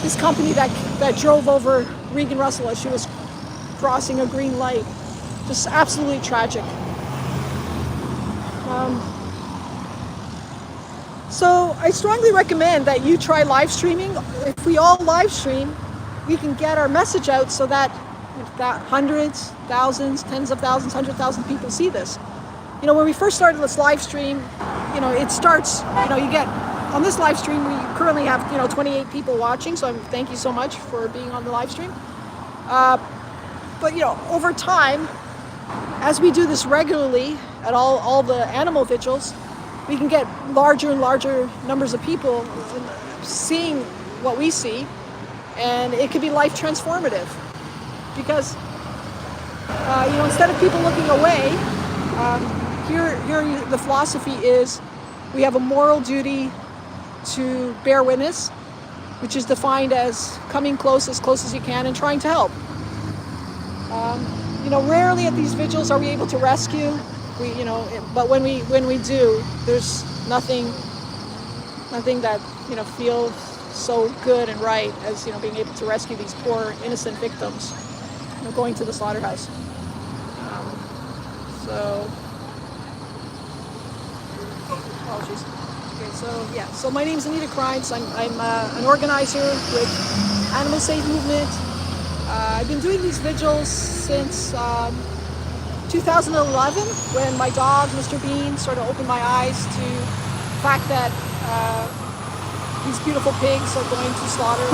this company that drove over Regan Russell as she was crossing a green light. Just absolutely tragic. So I strongly recommend that you try live streaming. If we all live stream, we can get our message out so that hundreds, thousands, tens of thousands, 100,000 people see this. When we first started this live stream, it starts, you get, on this live stream, we currently have, 28 people watching, so thank you so much for being on the live stream. But, over time, as we do this regularly at all the animal vigils, we can get larger and larger numbers of people seeing what we see, and it could be life transformative. Because, instead of people looking away, here the philosophy is we have a moral duty to bear witness, which is defined as coming close as you can and trying to help. Rarely at these vigils are we able to rescue. But when we do, there's nothing that feels so good and right as being able to rescue these poor innocent victims going to the slaughterhouse. Apologies. Okay, so my name's Anita Kreintz. I'm an organizer with Animal Safe Movement. I've been doing these vigils since 2011, when my dog, Mr. Bean, sort of opened my eyes to the fact that these beautiful pigs are going to slaughter.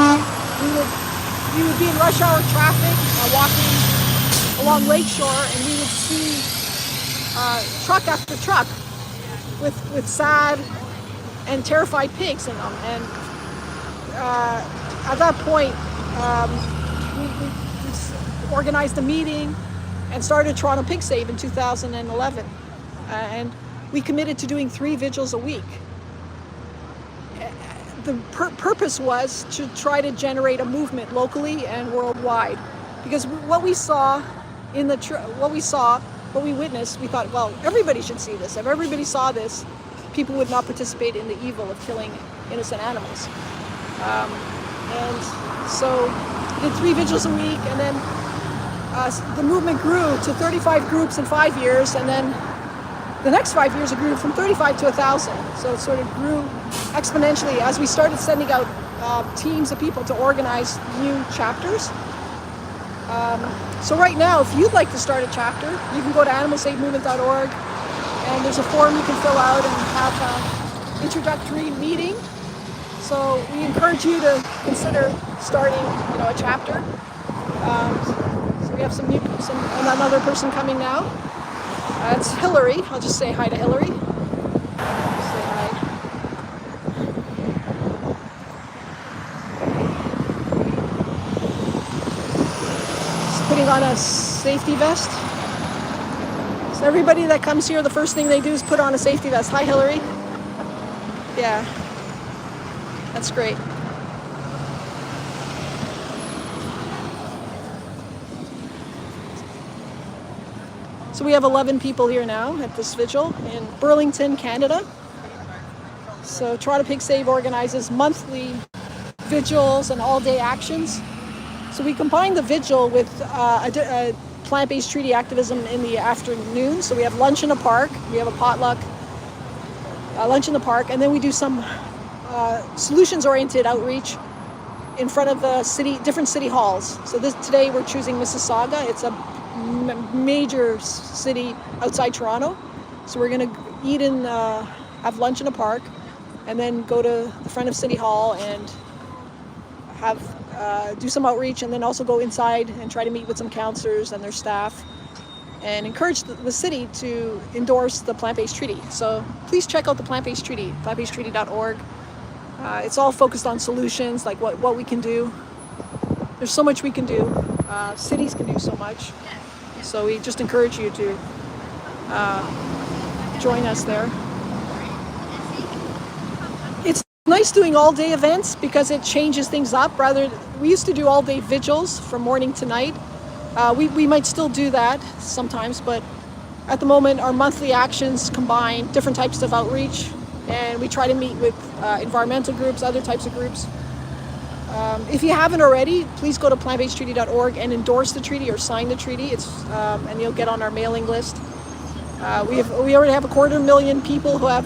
We would be in rush hour traffic, walking along Lakeshore, and we would see truck after truck with sad and terrified pigs in them. And at that point, we organized a meeting and started Toronto Pig Save in 2011. And we committed to doing 3 vigils a week. The purpose was to try to generate a movement locally and worldwide. Because what we saw what we witnessed, we thought, well, everybody should see this. If everybody saw this, people would not participate in the evil of killing innocent animals. And so did 3 vigils a week, and then the movement grew to 35 groups in 5 years, and then the next 5 years it grew from 35 to 1,000. So it sort of grew exponentially as we started sending out teams of people to organize new chapters. So right now, if you'd like to start a chapter, you can go to animalsavemovement.org, and there's a form you can fill out and have an introductory meeting. So we encourage you to consider starting, a chapter. So we have another person coming now. It's Hillary. I'll just say hi to Hillary. Say hi. Just putting on a safety vest. So everybody that comes here, the first thing they do is put on a safety vest. Hi, Hillary. Yeah. That's great. So we have 11 people here now at this vigil in Burlington, Canada. So Try to Pig Save organizes monthly vigils and all-day actions. So we combine the vigil with a plant-based treaty activism in the afternoon. So we have lunch in a park. We have a potluck lunch in the park, and then we do some solutions-oriented outreach in front of different city halls. So today we're choosing Mississauga. It's a major city outside Toronto. So we're going to eat and have lunch in a park, and then go to the front of City Hall and do some outreach, and then also go inside and try to meet with some counselors and their staff and encourage the city to endorse the plant-based treaty. So please check out the plant-based treaty, plantbasedtreaty.org. It's all focused on solutions, like what we can do. There's so much we can do. Cities can do so much. So we just encourage you to join us there. It's nice doing all-day events because it changes things up. We used to do all-day vigils from morning to night. We might still do that sometimes, but at the moment our monthly actions combine different types of outreach, and we try to meet with environmental groups, other types of groups. If you haven't already, please go to plantbasedtreaty.org and endorse the treaty or sign the treaty. And you'll get on our mailing list. We already have 250,000 people who have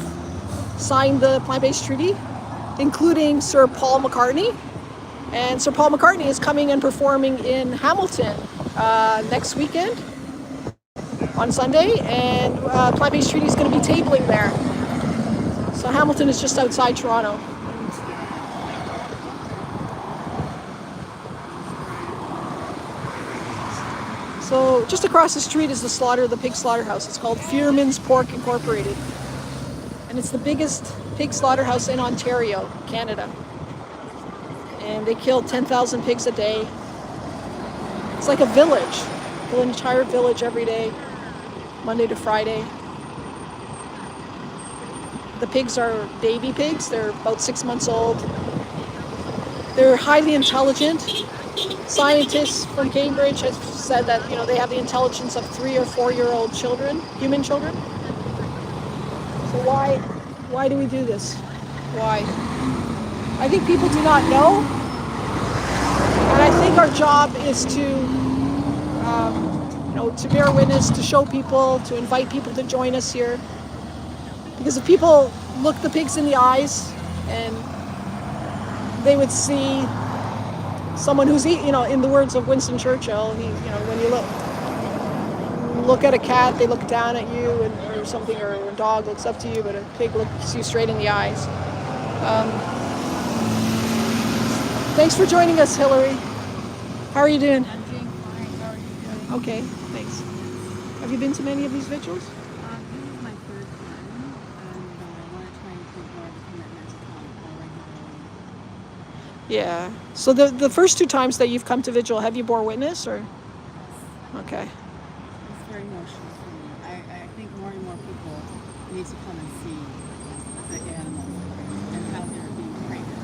signed the plant-based treaty, including Sir Paul McCartney. And Sir Paul McCartney is coming and performing in Hamilton next weekend on Sunday, and Plant-Based Treaty is going to be tabling there. So Hamilton is just outside Toronto. So just across the street is the pig slaughterhouse. It's called Fearman's Pork Incorporated. And it's the biggest pig slaughterhouse in Ontario, Canada. And they kill 10,000 pigs a day. It's like a village. Kill an entire village every day, Monday to Friday. The pigs are baby pigs. They're about 6 months old. They're highly intelligent. Scientists from Cambridge have said that they have the intelligence of 3 or 4-year-old children, human children. So why do we do this? Why? I think people do not know, and I think our job is to bear witness, to show people, to invite people to join us here. Because if people look the pigs in the eyes, and they would see someone who's in the words of Winston Churchill, when you look at a cat, they look down at you, or something, or a dog looks up to you, but a pig looks you straight in the eyes. Thanks for joining us, Hillary. How are you doing? I'm doing fine. How are you doing? Okay, thanks. Have you been to many of these vigils? This is my third time, and I want to try and take more of the commitment to come all right now. Yeah. So the first 2 times that you've come to vigil, have you bore witness, or? Okay. It's very emotional for me. I think more and more people need to come and see the animals and how they're being treated.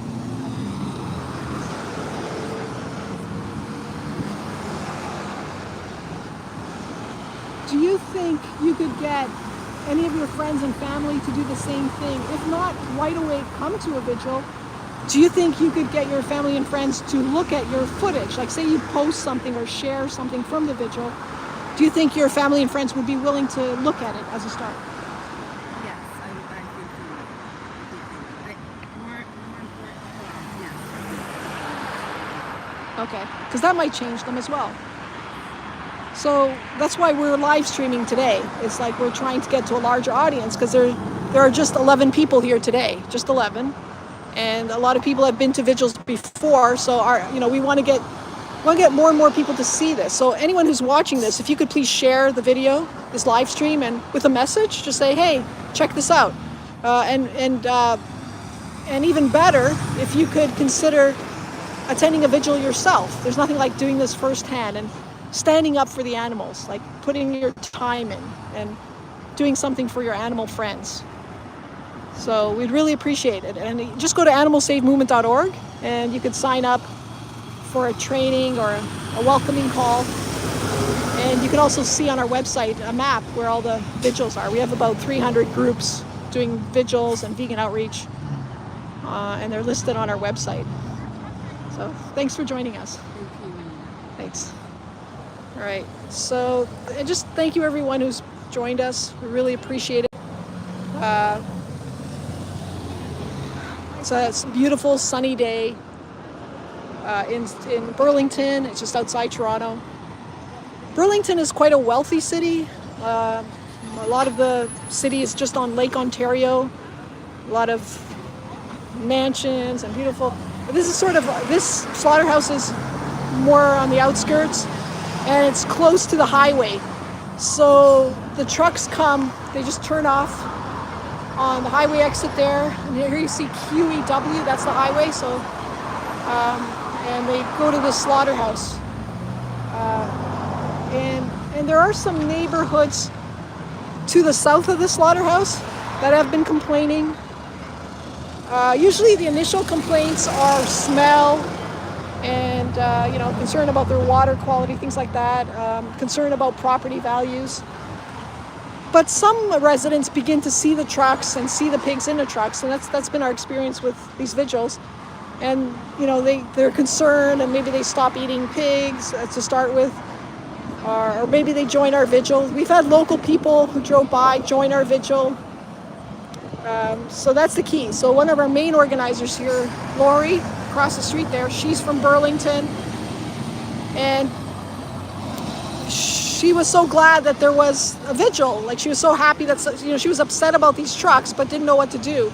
Do you think you could get any of your friends and family to do the same thing. If not right away come to a vigil, do you think you could get your family and friends to look at your footage? Like say you post something or share something from the vigil, do you think your family and friends would be willing to look at it as a start? Yes, I think so. More important, yes. Okay, because that might change them as well. So that's why we're live streaming today. It's like we're trying to get to a larger audience because there are just 11 people here today, just 11. And a lot of people have been to vigils before, so we want to get more and more people to see this. So anyone who's watching this, if you could please share the video, this live stream, and with a message, just say, hey, check this out. And even better, if you could consider attending a vigil yourself. There's nothing like doing this firsthand and standing up for the animals, like putting your time in and doing something for your animal friends. So we'd really appreciate it. And just go to animalsavemovement.org and you could sign up for a training or a welcoming call. And you can also see on our website a map where all the vigils are. We have about 300 groups doing vigils and vegan outreach, and they're listed on our website. So thanks for joining us. Thank you. Thanks. All right. So and just thank you everyone who's joined us. We really appreciate it. It's a beautiful sunny day in Burlington. It's just outside Toronto. Burlington is quite a wealthy city. A lot of the city is just on Lake Ontario. A lot of mansions and beautiful. This slaughterhouse is more on the outskirts, and it's close to the highway. So the trucks come, they just turn off on the highway exit there, and here you see QEW, that's the highway. So, and they go to the slaughterhouse, and there are some neighborhoods to the south of the slaughterhouse that have been complaining. Usually, the initial complaints are smell and concern about their water quality, things like that. Concern about property values. But some residents begin to see the trucks and see the pigs in the trucks, and that's been our experience with these vigils. And they're concerned, and maybe they stop eating pigs to start with, or maybe they join our vigil. We've had local people who drove by join our vigil. So that's the key. So one of our main organizers here, Lori, across the street there, she's from Burlington, and she was so glad that there was a vigil. Like she was so happy that she was upset about these trucks but didn't know what to do.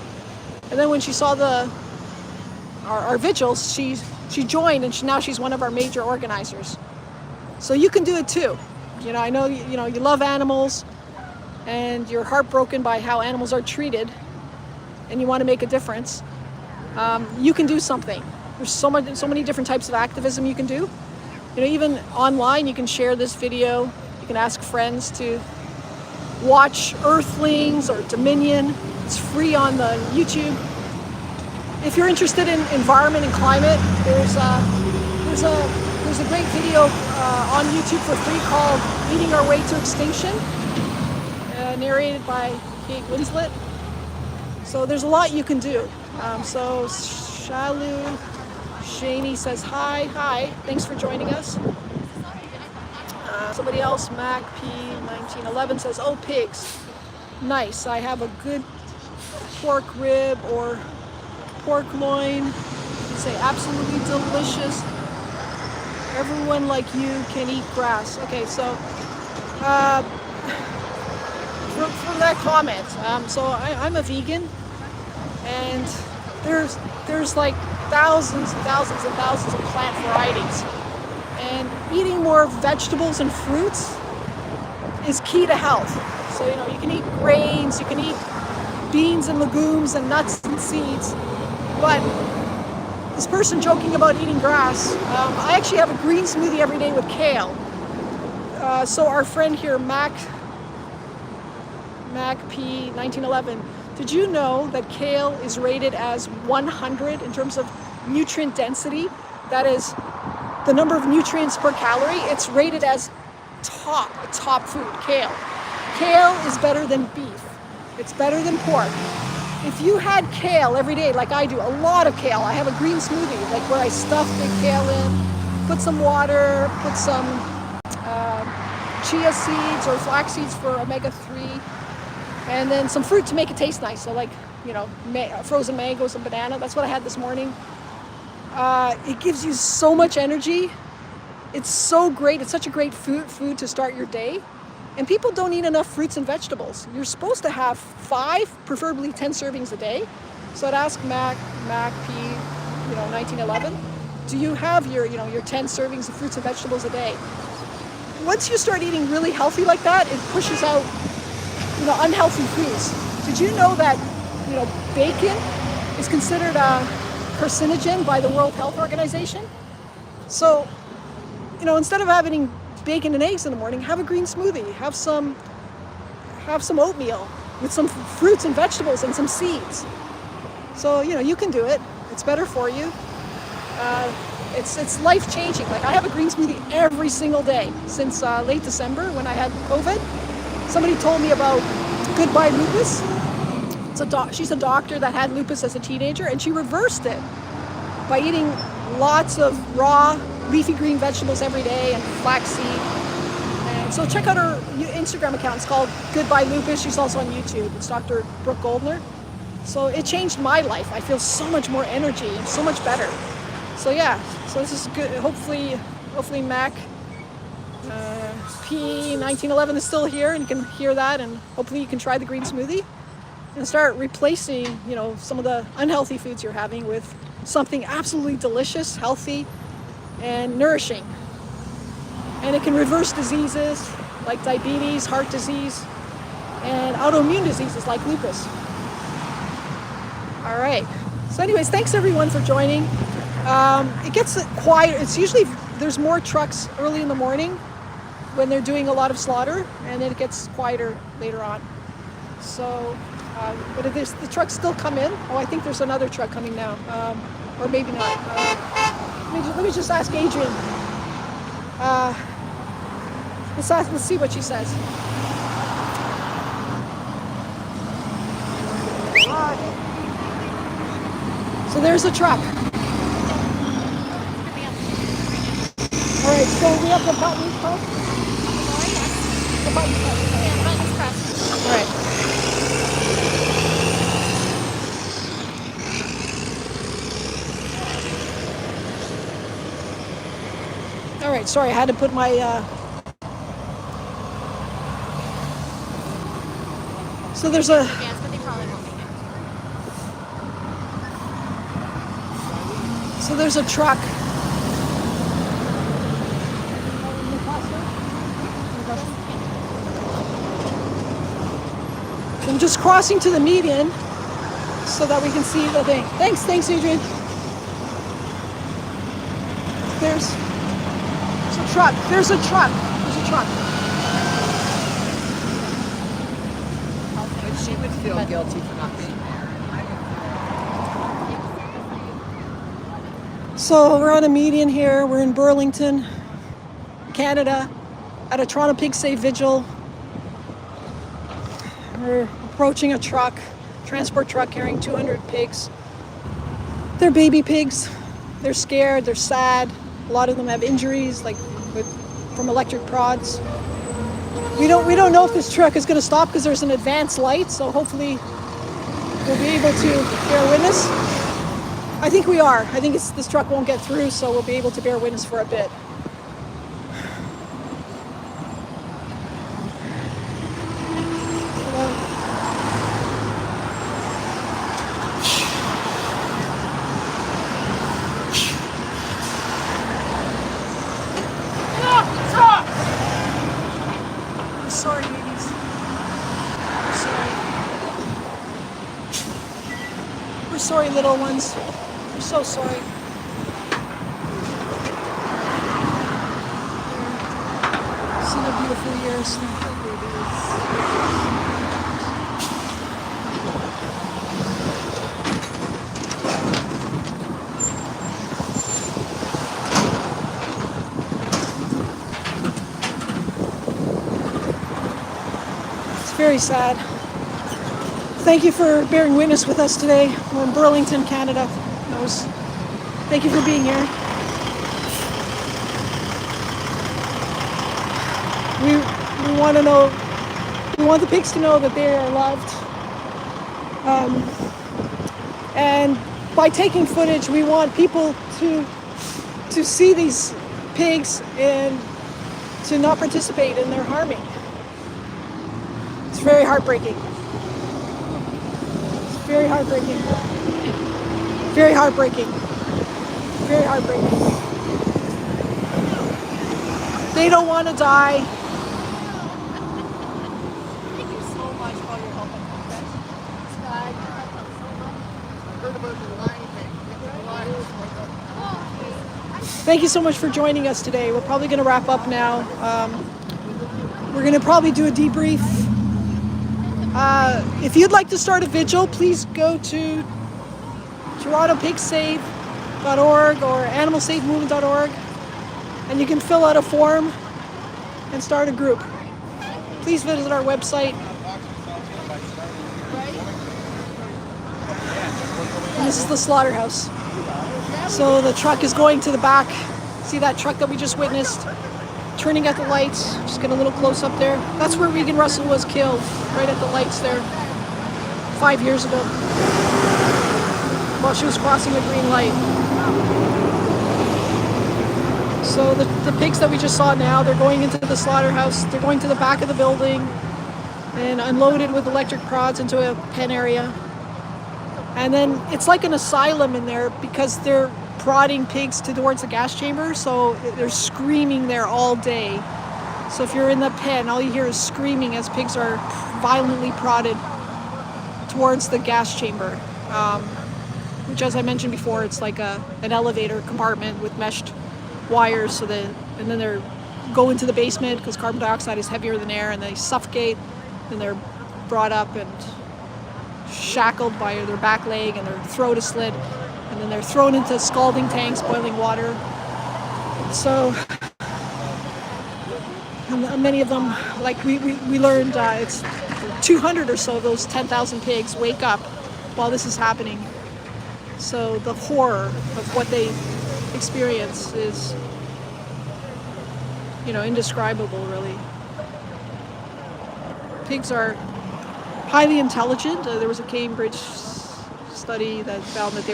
And then when she saw our vigils, she joined, and now she's one of our major organizers. So you can do it too. I know you love animals and you're heartbroken by how animals are treated, and you want to make a difference. You can do something. There's so many different types of activism you can do. Even online, you can share this video. You can ask friends to watch Earthlings or Dominion. It's free on the YouTube. If you're interested in environment and climate, there's a great video on YouTube for free called "Eating Our Way to Extinction," narrated by Kate Winslet. So there's a lot you can do. So Shalu Shaney says hi. Thanks for joining us. Somebody else, Mac P1911 says, oh, pigs. Nice. I have a good pork rib or pork loin. Say absolutely delicious. Everyone like you can eat grass. Okay, so from that comment, so I'm a vegan, and there's like thousands and thousands and thousands of plant varieties, and eating more vegetables and fruits is key to health. So you can eat grains, you can eat beans and legumes and nuts and seeds, but this person joking about eating grass, I actually have a green smoothie every day with kale. So our friend here, Mac P1911, did you know that kale is rated as 100 in terms of nutrient density? That is the number of nutrients per calorie. It's rated as top food, kale. kale is better than beef. It's better than pork. If you had kale every day, like I do, a lot of kale, I have a green smoothie, like where I stuff big kale in, put some water, put some chia seeds or flax seeds for omega-3, and then some fruit to make it taste nice. So like, frozen mangoes and banana. That's what I had this morning. It gives you so much energy. It's so great. It's such a great food to start your day. And people don't eat enough fruits and vegetables. You're supposed to have 5, preferably 10 servings a day. So I'd ask Mac P, 1911, do you have your 10 servings of fruits and vegetables a day? Once you start eating really healthy like that, it pushes out, unhealthy foods. Did you know that, bacon is considered a carcinogen by the World Health Organization? So, instead of having bacon and eggs in the morning, have a green smoothie, have some oatmeal with some fruits and vegetables and some seeds. So, you can do it. It's better for you. It's life-changing. Like, I have a green smoothie every single day since late December when I had COVID. Somebody told me about Goodbye Lupus. She's a doctor that had lupus as a teenager, and she reversed it by eating lots of raw leafy green vegetables every day and flaxseed. And so check out her Instagram account. It's called Goodbye Lupus. She's also on YouTube. It's Dr. Brooke Goldner. So it changed my life. I feel so much more energy and so much better. So yeah, so this is good. Hopefully Mac P 1911 is still here and you can hear that, and hopefully you can try the green smoothie and start replacing, some of the unhealthy foods you're having with something absolutely delicious, healthy, and nourishing. And it can reverse diseases like diabetes, heart disease, and autoimmune diseases like lupus. All right. So anyways, thanks everyone for joining. It gets quiet. It's usually, there's more trucks early in the morning when they're doing a lot of slaughter, and then it gets quieter later on. So, but if the trucks still come in, I think there's another truck coming now, or maybe not. Let me just ask Adrian. Let's see what she says. So there's a truck. All right, so we have the button pressed. The button pressed. Yeah, the button's pressed. All right. All right, sorry, I had to put my so there's a Yes, but they probably won't make it. So there's a truck. I'm just crossing to the median so that we can see the thing. Thanks, Adrian. There's a truck. There's a truck. But she would feel guilty for not being there. So we're on a median here. We're in Burlington, Canada, at a Toronto Pig Save Vigil. We're approaching a transport truck carrying 200 pigs. They're baby pigs. They're scared, they're sad. A lot of them have injuries, from electric prods. We don't know if this truck is going to stop because there's an advanced light, so hopefully we'll be able to bear witness. I think we are. I think this truck won't get through, so we'll be able to bear witness for a bit. Sorry, ladies. Sorry. We're sorry, little ones. We're so sorry. See the beautiful ears. very sad. Thank you for bearing witness with us today. We're in Burlington, Canada. Thank you for being here. We want to know. We want the pigs to know that they are loved. And by taking footage, we want people to see these pigs and to not participate in their harming. It's very heartbreaking. It's very heartbreaking. Very heartbreaking. Very heartbreaking. They don't want to die. Thank you so much for your help and context. I heard about the lion thing. Thank you so much for joining us today. We're probably going to wrap up now. We're going to probably do a debrief. If you'd like to start a vigil, please go to TorontoPigSave.org or AnimalSaveMovement.org, and you can fill out a form and start a group. Please visit our website. And this is the Slaughterhouse. So the truck is going to the back. See that truck that we just witnessed? Turning at the lights. Just get a little close up there. That's where Regan Russell was killed, right at the lights there, 5 years ago, while she was crossing a green light. So the pigs that we just saw now, they're going into the slaughterhouse. They're going to the back of the building and unloaded with electric prods into a pen area. And then it's like an asylum in there because they're prodding pigs towards the gas chamber, so they're screaming there all day. So if you're in the pen, all you hear is screaming as pigs are violently prodded towards the gas chamber, which, as I mentioned before, it's like an elevator compartment with meshed wires, and then they go into the basement because carbon dioxide is heavier than air, and they suffocate. Then they're brought up and shackled by their back leg, and their throat is slit, and then they're thrown into scalding tanks, boiling water. So, and many of them, like we learned, it's 200 or so of those 10,000 pigs wake up while this is happening. So the horror of what they experience is, indescribable, really. Pigs are highly intelligent. There was a Cambridge study that found that they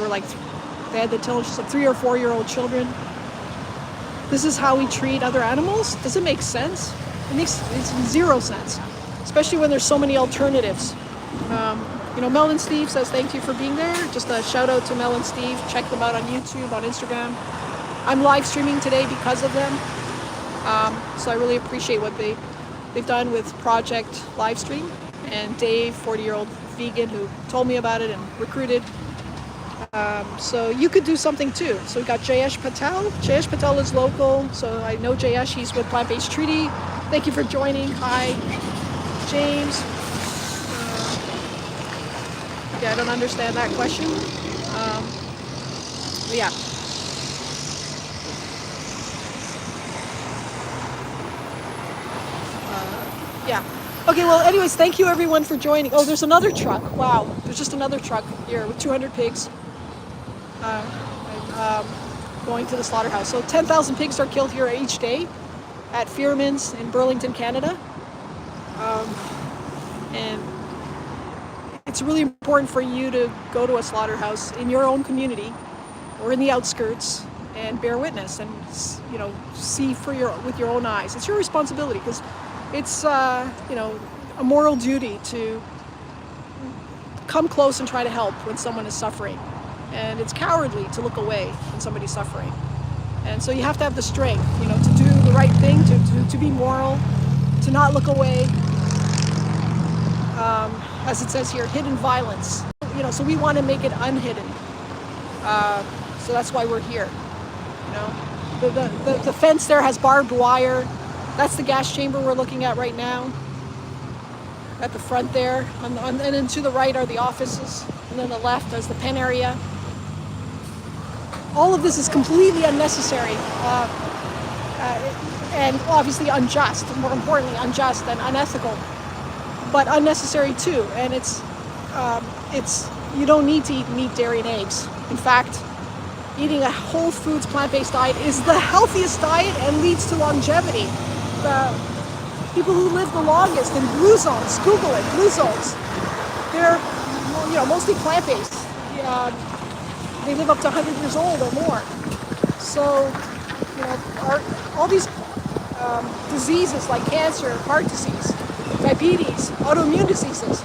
had the intelligence of 3 or 4 year old children. This is how we treat other animals? Does it make sense? It's zero sense, especially when there's so many alternatives. Mel and Steve says thank you for being there. Just a shout out to Mel and Steve. Check them out on YouTube, on Instagram. I'm live streaming today because of them. So I really appreciate what they've done with Project Livestream. And Dave, 40-year-old vegan, who told me about it and recruited. So you could do something too. So we got Jayesh Patel. Jayesh Patel is local, so I know Jayesh. He's with Plant-Based Treaty. Thank you for joining. Hi, James. I don't understand that question. But yeah. Yeah. Okay, well, anyways, thank you everyone for joining. Oh, there's another truck. Wow, there's just another truck here with 200 pigs going to the slaughterhouse. So 10,000 pigs are killed here each day at Fearman's in Burlington, Canada. And it's really important for you to go to a slaughterhouse in your own community or in the outskirts and bear witness and, see with your own eyes. It's your responsibility because it's, a moral duty to come close and try to help when someone is suffering. And it's cowardly to look away when somebody's suffering. And so you have to have the strength, to do the right thing, to be moral, to not look away. As it says here, hidden violence. So we want to make it unhidden. So that's why we're here. The fence there has barbed wire. That's the gas chamber we're looking at right now. At the front there, and then to the right are the offices, and then the left is the pen area. All of this is completely unnecessary, and obviously unjust, more importantly unjust and unethical. but unnecessary too. And it's you don't need to eat meat, dairy, and eggs. In fact, eating a whole foods plant-based diet is the healthiest diet and leads to longevity. The people who live the longest in blue zones, Google it, blue zones, they're mostly plant-based. They live up to 100 years old or more. So all these diseases like cancer, heart disease, diabetes, autoimmune diseases,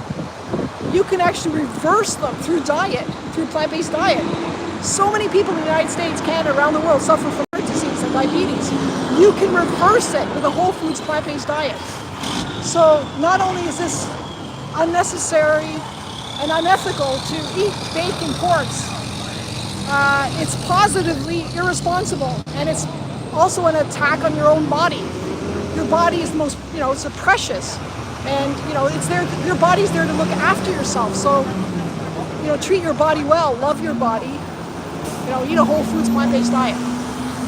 you can actually reverse them through diet, through plant-based diet. So many people in the United States, Canada, around the world suffer from heart disease and diabetes. You can reverse it with a whole foods plant-based diet. So not only is this unnecessary and unethical to eat bacon, porks, it's positively irresponsible, and it's also an attack on your own body. Your body is the most, it's a precious, and it's there. Your body's there to look after yourself. So, treat your body well, love your body. Eat a whole foods plant-based diet.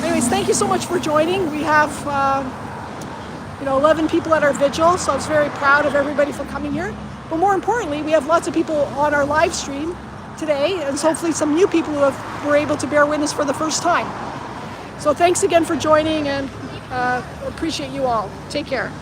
Anyways, thank you so much for joining. We have 11 people at our vigil, so I was very proud of everybody for coming here. But more importantly, we have lots of people on our live stream today, and hopefully some new people who were able to bear witness for the first time. So thanks again for joining, and appreciate you all. Take care.